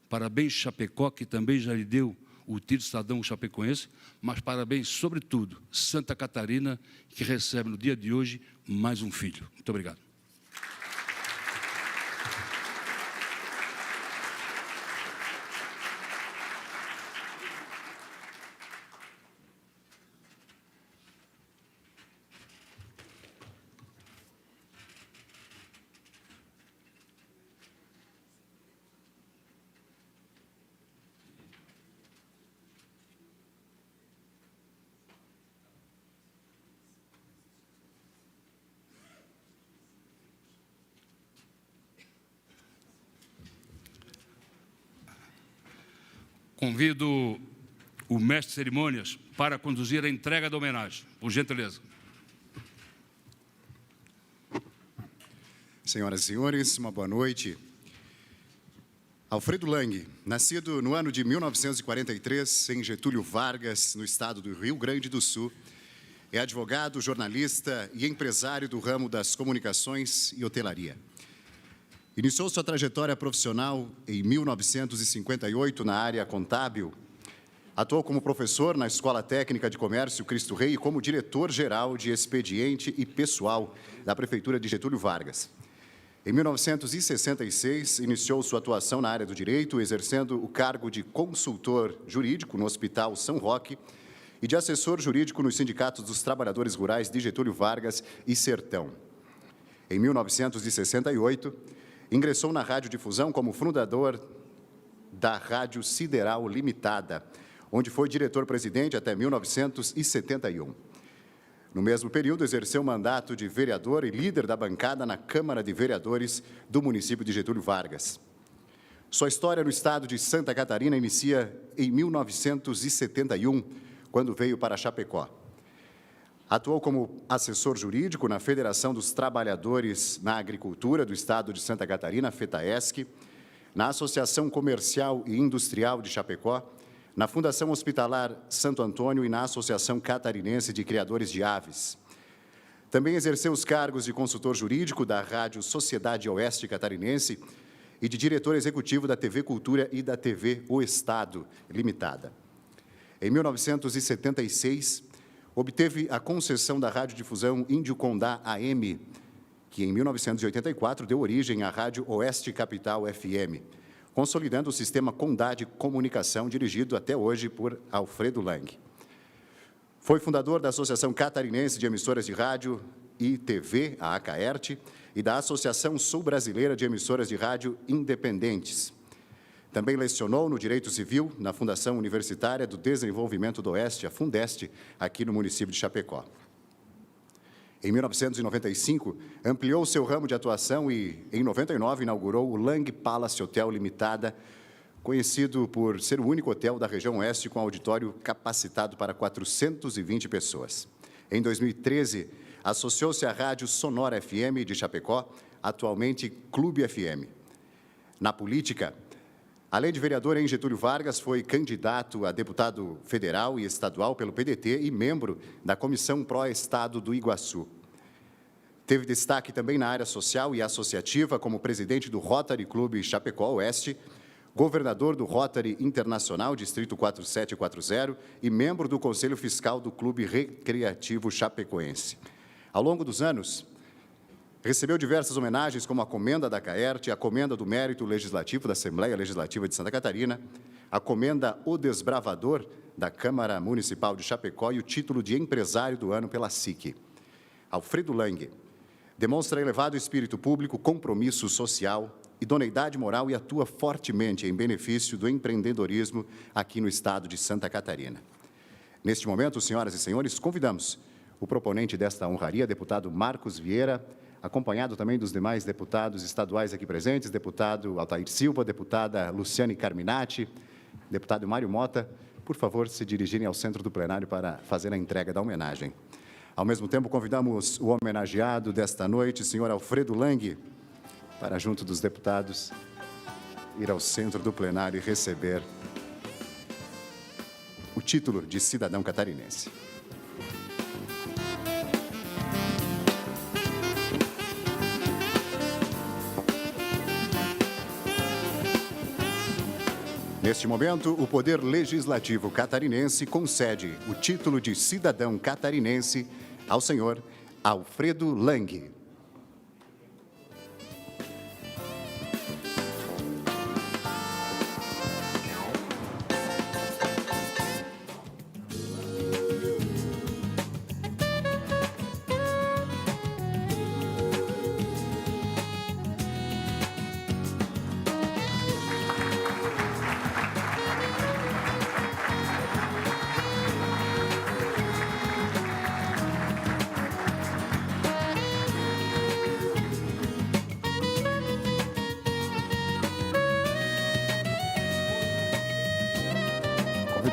Parabéns, Chapecó, que também já lhe deu o título de cidadão chapecoense, mas parabéns, sobretudo, Santa Catarina, que recebe no dia de hoje mais um filho. Muito obrigado. Convido o mestre de cerimônias para conduzir a entrega da homenagem. Por gentileza. Senhoras e senhores, uma boa noite. Alfredo Lang, nascido no ano de 1943 em Getúlio Vargas, no estado do Rio Grande do Sul, é advogado, jornalista e empresário do ramo das comunicações e hotelaria. Iniciou sua trajetória profissional em 1958 na área contábil. Atuou como professor na Escola Técnica de Comércio Cristo Rei e como diretor-geral de expediente e pessoal da Prefeitura de Getúlio Vargas. Em 1966, iniciou sua atuação na área do direito, exercendo o cargo de consultor jurídico no Hospital São Roque e de assessor jurídico nos Sindicatos dos Trabalhadores Rurais de Getúlio Vargas e Sertão. Em 1968, ingressou na radiodifusão como fundador da Rádio Sideral Limitada, onde foi diretor-presidente até 1971. No mesmo período, exerceu o mandato de vereador e líder da bancada na Câmara de Vereadores do município de Getúlio Vargas. Sua história no estado de Santa Catarina inicia em 1971, quando veio para Chapecó. Atuou como assessor jurídico na Federação dos Trabalhadores na Agricultura do estado de Santa Catarina, FETAESC, na Associação Comercial e Industrial de Chapecó, na Fundação Hospitalar Santo Antônio e na Associação Catarinense de Criadores de Aves. Também exerceu os cargos de consultor jurídico da Rádio Sociedade Oeste Catarinense e de diretor executivo da TV Cultura e da TV O Estado Limitada. Em 1976, obteve a concessão da radiodifusão Índio Condá AM, que em 1984 deu origem à Rádio Oeste Capital FM, consolidando o sistema Condá de comunicação dirigido até hoje por Alfredo Lang. Foi fundador da Associação Catarinense de Emissoras de Rádio e TV, a ACAERT, e da Associação Sul-Brasileira de Emissoras de Rádio Independentes. Também lecionou no Direito Civil na Fundação Universitária do Desenvolvimento do Oeste, a Fundeste, aqui no município de Chapecó. Em 1995, ampliou seu ramo de atuação e, em 99, inaugurou o Lang Palace Hotel Limitada, conhecido por ser o único hotel da região oeste com auditório capacitado para 420 pessoas. Em 2013, associou-se à Rádio Sonora FM de Chapecó, atualmente Clube FM. Na política, além de vereador em Getúlio Vargas, foi candidato a deputado federal e estadual pelo PDT e membro da Comissão Pró-Estado do Iguaçu. Teve destaque também na área social e associativa como presidente do Rotary Clube Chapecó Oeste, governador do Rotary Internacional Distrito 4740 e membro do Conselho Fiscal do Clube Recreativo Chapecoense. Ao longo dos anos, recebeu diversas homenagens, como a Comenda da CAERT, a Comenda do Mérito Legislativo da Assembleia Legislativa de Santa Catarina, a Comenda O Desbravador da Câmara Municipal de Chapecó e o título de Empresário do Ano pela SIC. Alfredo Lang demonstra elevado espírito público, compromisso social, idoneidade moral e atua fortemente em benefício do empreendedorismo aqui no estado de Santa Catarina. Neste momento, senhoras e senhores, convidamos o proponente desta honraria, deputado Marcos Vieira, acompanhado também dos demais deputados estaduais aqui presentes, deputado Altair Silva, deputada Luciane Carminati, deputado Mário Mota, por favor, se dirigirem ao centro do plenário para fazer a entrega da homenagem. Ao mesmo tempo, convidamos o homenageado desta noite, senhor Alfredo Lang, para, junto dos deputados, ir ao centro do plenário e receber o título de cidadão catarinense. Neste momento, o Poder Legislativo catarinense concede o título de cidadão catarinense ao senhor Alfredo Lang.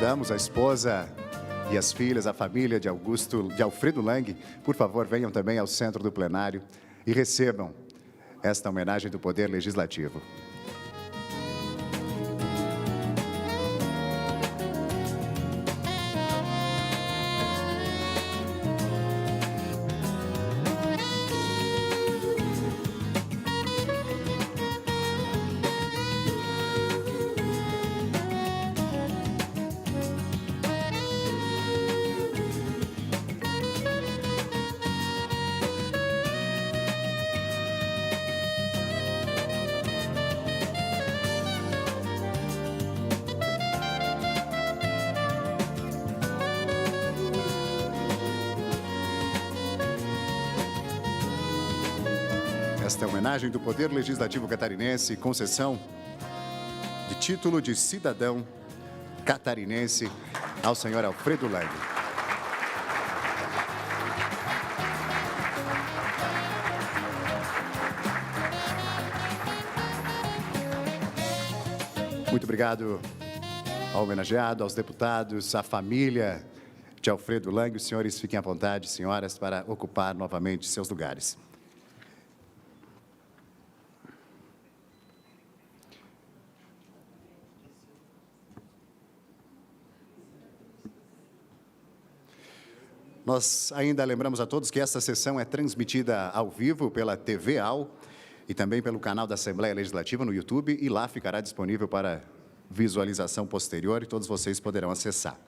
Convidamos a esposa e as filhas, a família de Alfredo Lang, por favor, venham também ao centro do plenário e recebam esta homenagem do Poder Legislativo. Esta é a homenagem do Poder Legislativo Catarinense, concessão de título de cidadão catarinense ao senhor Alfredo Lang. Muito obrigado ao homenageado, aos deputados, à família de Alfredo Lang. Os senhores fiquem à vontade, senhoras, para ocupar novamente seus lugares. Nós ainda lembramos a todos que esta sessão é transmitida ao vivo pela TV AL e também pelo canal da Assembleia Legislativa no YouTube, e lá ficará disponível para visualização posterior e todos vocês poderão acessar.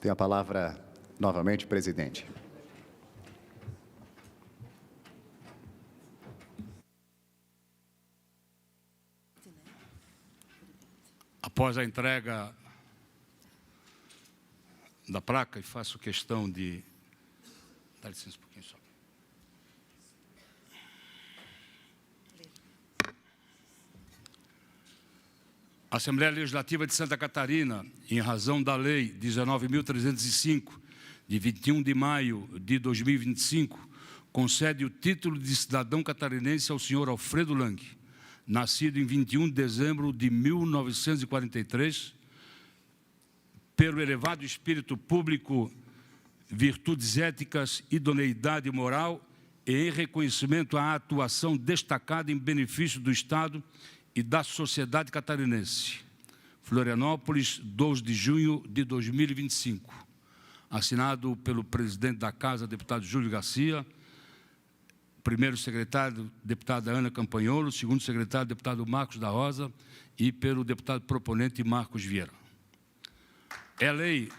Tem a palavra novamente, presidente. Após a entrega da placa, e faço questão de... Dá licença um pouquinho só. A Assembleia Legislativa de Santa Catarina, em razão da Lei 19.305, de 21 de maio de 2025, concede o título de cidadão catarinense ao senhor Alfredo Lang, nascido em 21 de dezembro de 1943, pelo elevado espírito público, virtudes éticas, idoneidade moral e em reconhecimento à atuação destacada em benefício do Estado e da sociedade catarinense. Florianópolis, 2 de junho de 2025. Assinado pelo presidente da Casa, deputado Júlio Garcia, primeiro secretário, deputada Ana Campanholo, segundo secretário, deputado Marcos da Rosa, e pelo deputado proponente Marcos Vieira. É lei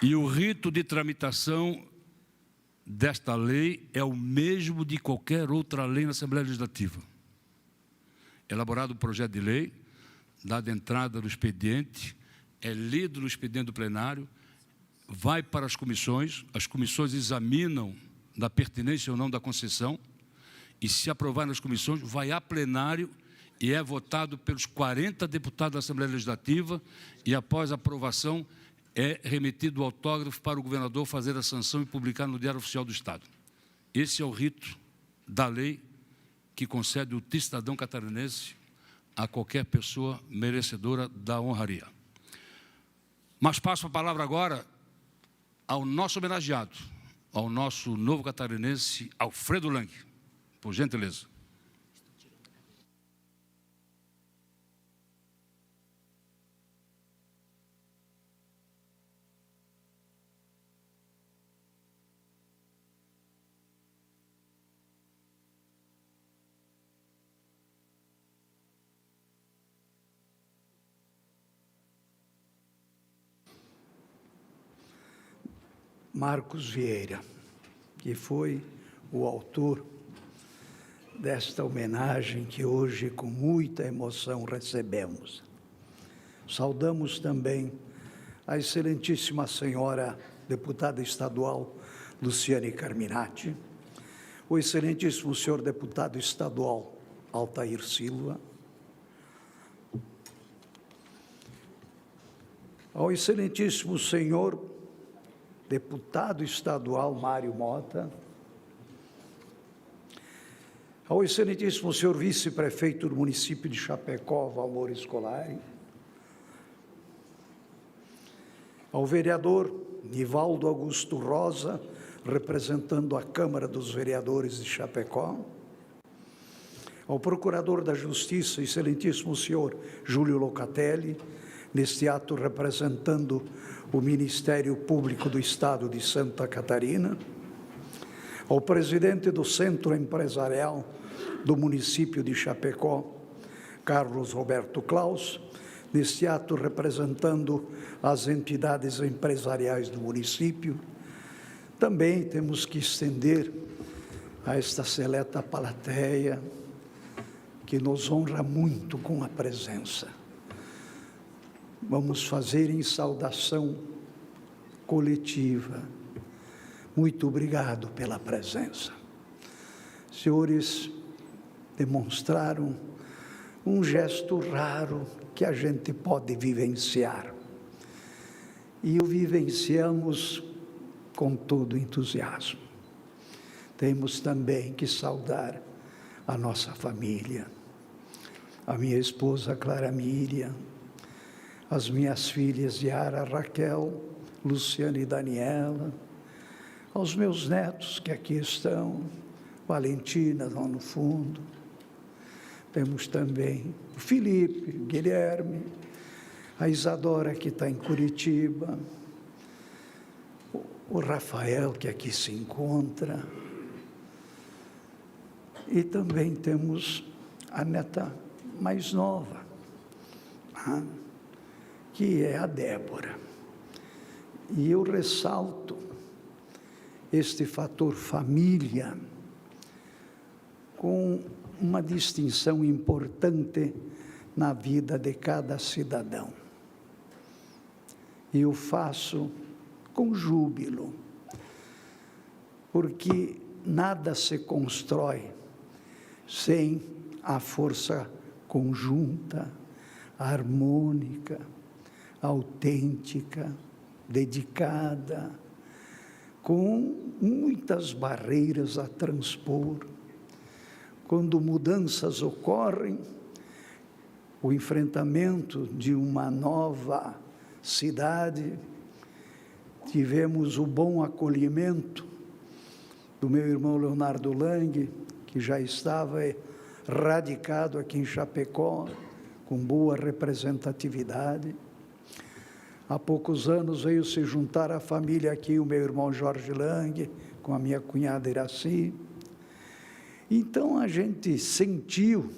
e o rito de tramitação desta lei é o mesmo de qualquer outra lei na Assembleia Legislativa. Elaborado o projeto de lei, dada entrada no expediente, é lido no expediente do plenário, vai para as comissões examinam da pertinência ou não da concessão, e se aprovar nas comissões, vai a plenário e é votado pelos 40 deputados da Assembleia Legislativa, e após a aprovação, é remetido o autógrafo para o governador fazer a sanção e publicar no Diário Oficial do Estado. Esse é o rito da lei que concede o título de cidadão catarinense a qualquer pessoa merecedora da honraria. Mas passo a palavra agora ao nosso homenageado, ao nosso novo catarinense, Alfredo Lang. Por gentileza. Marcos Vieira, que foi o autor desta homenagem que hoje, com muita emoção, recebemos. Saudamos também a excelentíssima senhora deputada estadual Luciane Carminati, o excelentíssimo senhor deputado estadual Altair Silva, ao excelentíssimo senhor deputado estadual Mário Mota, ao excelentíssimo senhor vice-prefeito do município de Chapecó, Valmor Scolari, ao vereador Nivaldo Augusto Rosa, representando a Câmara dos Vereadores de Chapecó, ao procurador da Justiça, excelentíssimo senhor Júlio Locatelli, neste ato representando o Ministério Público do Estado de Santa Catarina, ao presidente do Centro Empresarial do município de Chapecó, Carlos Roberto Klaus, neste ato representando as entidades empresariais do município. Também temos que estender a esta seleta plateia, que nos honra muito com a presença. Vamos fazer em saudação coletiva. Muito obrigado pela presença. Senhores, demonstraram um gesto raro que a gente pode vivenciar. E o vivenciamos com todo entusiasmo. Temos também que saudar a nossa família, a minha esposa Clara Miriam, as minhas filhas Yara, Raquel, Luciana e Daniela, aos meus netos que aqui estão, Valentina lá no fundo. Temos também o Felipe, Guilherme, a Isadora que está em Curitiba, o Rafael que aqui se encontra. E também temos a neta mais nova, que é a Débora. E eu ressalto este fator família com uma distinção importante na vida de cada cidadão. E eu faço com júbilo, porque nada se constrói sem a força conjunta, harmônica, autêntica, dedicada, com muitas barreiras a transpor. Quando mudanças ocorrem, o enfrentamento de uma nova cidade, tivemos o bom acolhimento do meu irmão Leonardo Lang, que já estava radicado aqui em Chapecó, com boa representatividade. Há poucos anos veio se juntar à família aqui o meu irmão Jorge Lang, com a minha cunhada Iraci. Então a gente sentiu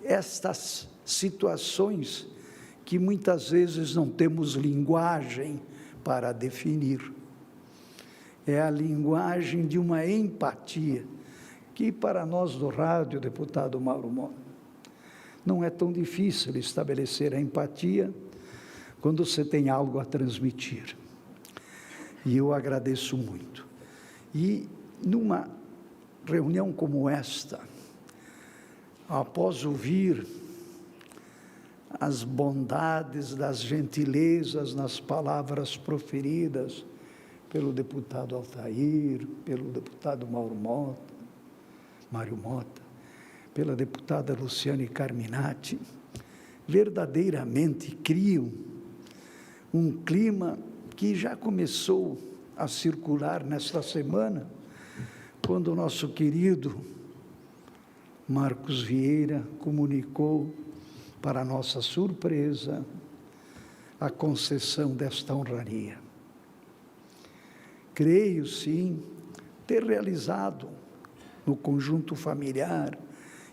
estas situações que muitas vezes não temos linguagem para definir. É a linguagem de uma empatia, que para nós do rádio, deputado Mauro Mota, não é tão difícil estabelecer a empatia quando você tem algo a transmitir. E eu agradeço muito. E numa reunião como esta, após ouvir as bondades das gentilezas nas palavras proferidas pelo deputado Altair, pelo deputado Mário Mota, pela deputada Luciane Carminati, verdadeiramente criam um clima que já começou a circular nesta semana, quando o nosso querido Marcos Vieira comunicou, para nossa surpresa, a concessão desta honraria. Creio, sim, ter realizado no conjunto familiar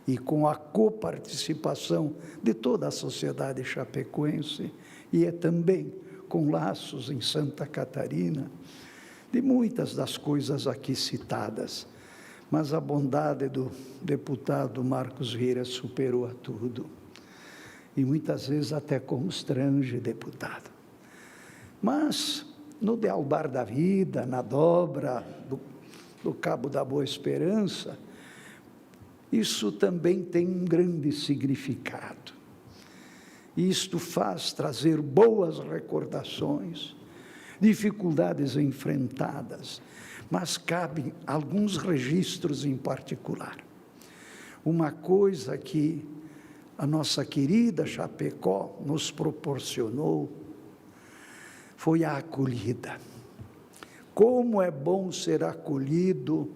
e com a coparticipação de toda a sociedade chapecoense, e é também com laços em Santa Catarina, de muitas das coisas aqui citadas, mas a bondade do deputado Marcos Vieira superou a tudo, e muitas vezes até constrange, deputado. Mas no dealbar da vida, na dobra do Cabo da Boa Esperança, isso também tem um grande significado. Isto faz trazer boas recordações, dificuldades enfrentadas, mas cabem alguns registros em particular. Uma coisa que a nossa querida Chapecó nos proporcionou foi a acolhida. Como é bom ser acolhido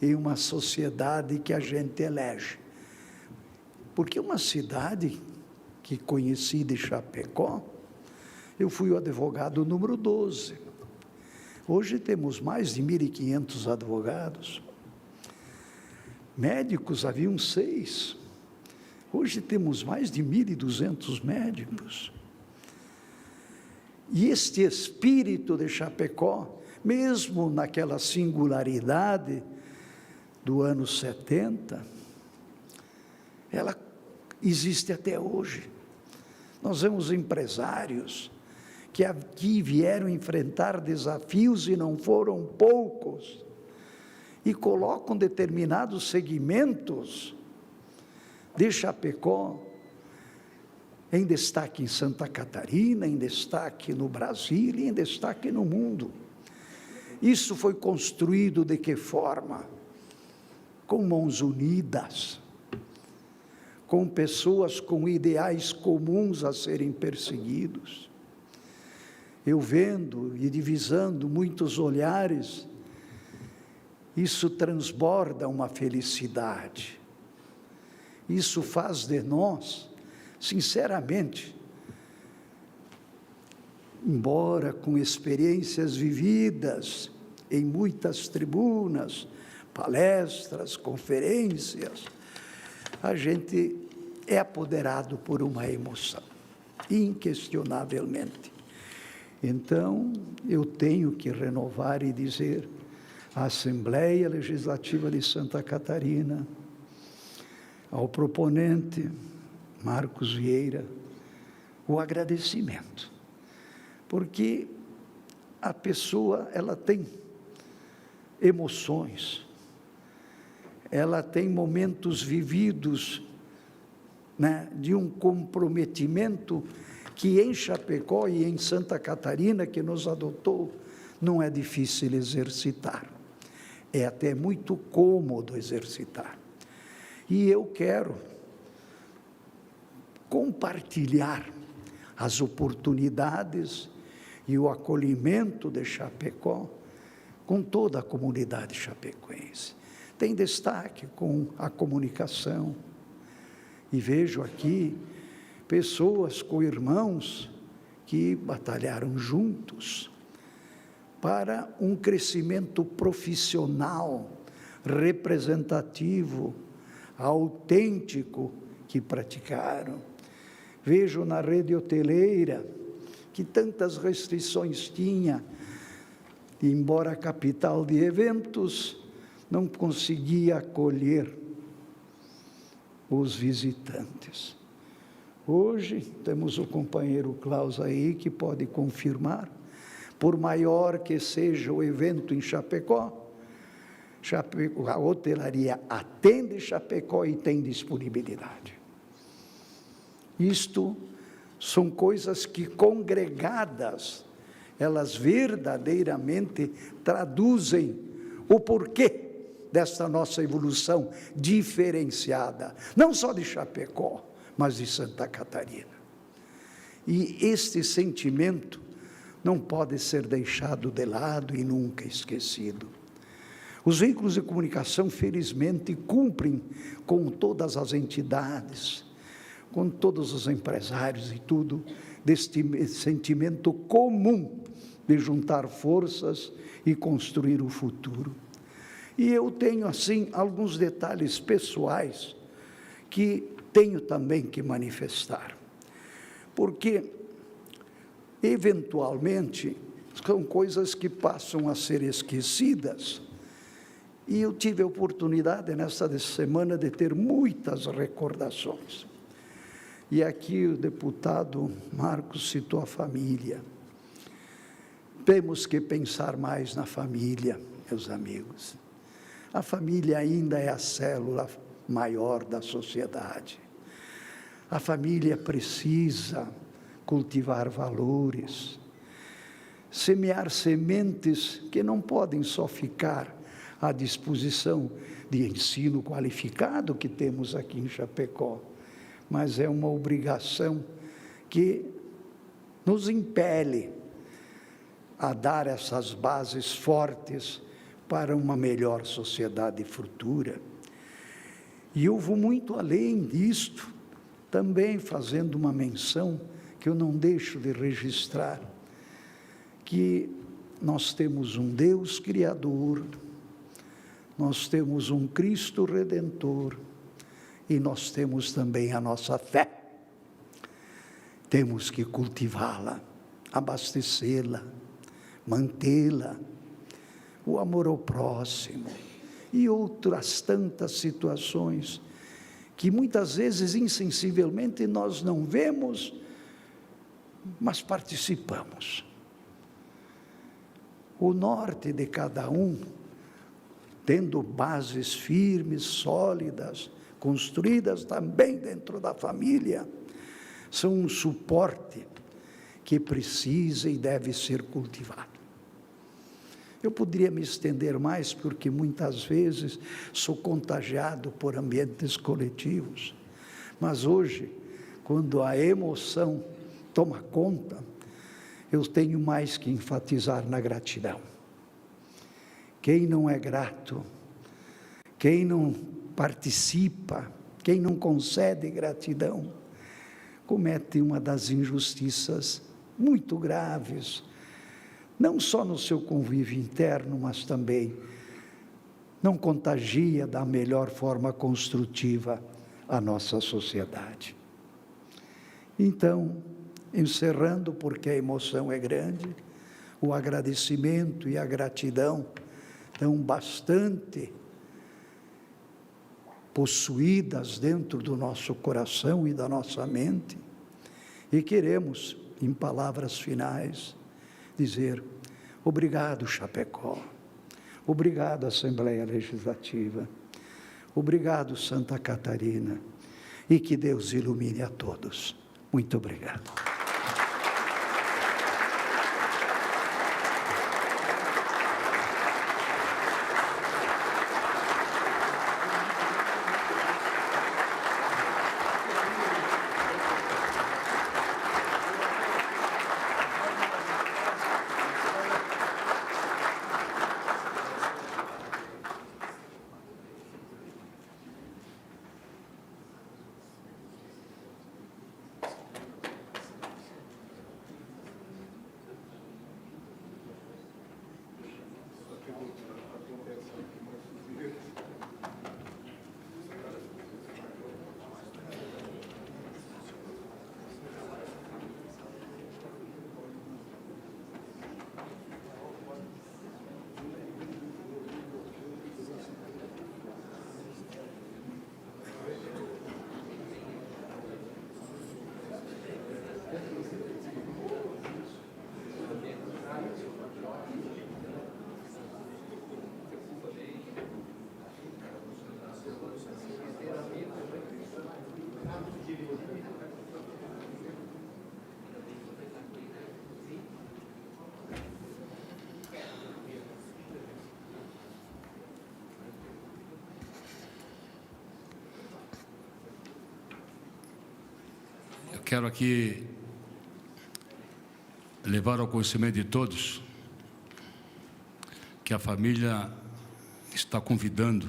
em uma sociedade que a gente elege. Porque uma cidade que conheci de Chapecó, eu fui o advogado número 12. Hoje temos mais de 1.500 advogados. Médicos haviam 6. Hoje temos mais de 1.200 médicos. E este espírito de Chapecó, mesmo naquela singularidade do ano 70, ela existe até hoje. Nós vemos empresários que aqui vieram enfrentar desafios e não foram poucos, e colocam determinados segmentos de Chapecó em destaque em Santa Catarina, em destaque no Brasil e em destaque no mundo. Isso foi construído de que forma? Com mãos unidas, com pessoas com ideais comuns a serem perseguidos. Eu vendo e divisando muitos olhares, isso transborda uma felicidade. Isso faz de nós, sinceramente, embora com experiências vividas em muitas tribunas, palestras, conferências, a gente é apoderado por uma emoção, inquestionavelmente. Então, eu tenho que renovar e dizer à Assembleia Legislativa de Santa Catarina, ao proponente, Marcos Vieira, o agradecimento, porque a pessoa, ela tem emoções, ela tem momentos vividos, né, de um comprometimento que em Chapecó e em Santa Catarina, que nos adotou, não é difícil exercitar, é até muito cômodo exercitar. E eu quero compartilhar as oportunidades e o acolhimento de Chapecó com toda a comunidade chapecoense. Tem destaque com a comunicação, e vejo aqui pessoas com irmãos que batalharam juntos para um crescimento profissional, representativo, autêntico que praticaram. Vejo na rede hoteleira, que tantas restrições tinha, e embora a capital de eventos, não conseguia acolher os visitantes. Hoje, temos o companheiro Klaus aí, que pode confirmar, por maior que seja o evento em Chapecó, a hotelaria atende Chapecó e tem disponibilidade. Isto são coisas que, congregadas, elas verdadeiramente traduzem o porquê desta nossa evolução diferenciada, não só de Chapecó, mas de Santa Catarina. E este sentimento não pode ser deixado de lado e nunca esquecido. Os veículos de comunicação, felizmente, cumprem com todas as entidades, com todos os empresários e tudo, deste sentimento comum de juntar forças e construir o futuro. E eu tenho, assim, alguns detalhes pessoais que tenho também que manifestar, porque, eventualmente, são coisas que passam a ser esquecidas, e eu tive a oportunidade, nesta semana, de ter muitas recordações. E aqui o deputado Marcos citou a família. Temos que pensar mais na família, meus amigos. A família ainda é a célula maior da sociedade. A família precisa cultivar valores, semear sementes que não podem só ficar à disposição de ensino qualificado que temos aqui em Chapecó, mas é uma obrigação que nos impele a dar essas bases fortes para uma melhor sociedade futura. E eu vou muito além disto, também fazendo uma menção que eu não deixo de registrar, que nós temos um Deus Criador, nós temos um Cristo Redentor e nós temos também a nossa fé. Temos que cultivá-la, abastecê-la, mantê-la, o amor ao próximo e outras tantas situações que muitas vezes insensivelmente nós não vemos, mas participamos. O norte de cada um, tendo bases firmes, sólidas, construídas também dentro da família, são um suporte que precisa e deve ser cultivado. Eu poderia me estender mais, porque muitas vezes sou contagiado por ambientes coletivos, mas hoje, quando a emoção toma conta, eu tenho mais que enfatizar na gratidão. Quem não é grato, quem não participa, quem não concede gratidão, comete uma das injustiças muito graves, não só no seu convívio interno, mas também não contagia da melhor forma construtiva a nossa sociedade. Então, encerrando, porque a emoção é grande, o agradecimento e a gratidão estão bastante possuídas dentro do nosso coração e da nossa mente, e queremos, em palavras finais, dizer: obrigado, Chapecó, obrigado, Assembleia Legislativa, obrigado, Santa Catarina, e que Deus ilumine a todos. Muito obrigado. Quero aqui levar ao conhecimento de todos que a família está convidando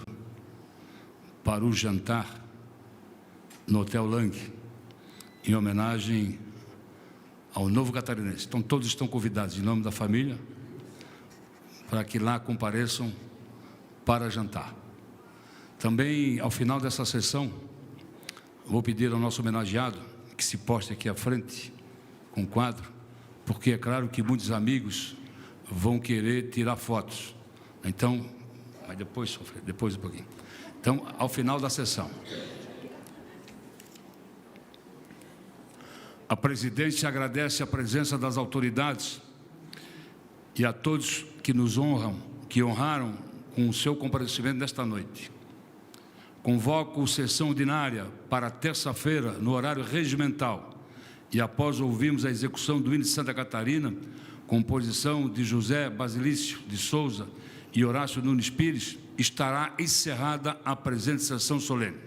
para o jantar no Hotel Lang, em homenagem ao novo catarinense. Então, todos estão convidados, em nome da família, para que lá compareçam para jantar. Também, ao final dessa sessão, vou pedir ao nosso homenageado que se poste aqui à frente com o quadro, porque é claro que muitos amigos vão querer tirar fotos. Então, mas depois um pouquinho. Então, ao final da sessão, a presidência agradece a presença das autoridades e a todos que nos honram, que honraram com o seu comparecimento nesta noite. Convoco sessão ordinária para terça-feira, no horário regimental, e após ouvirmos a execução do hino de Santa Catarina, composição de José Basilício de Souza e Horácio Nunes Pires, estará encerrada a presente sessão solene.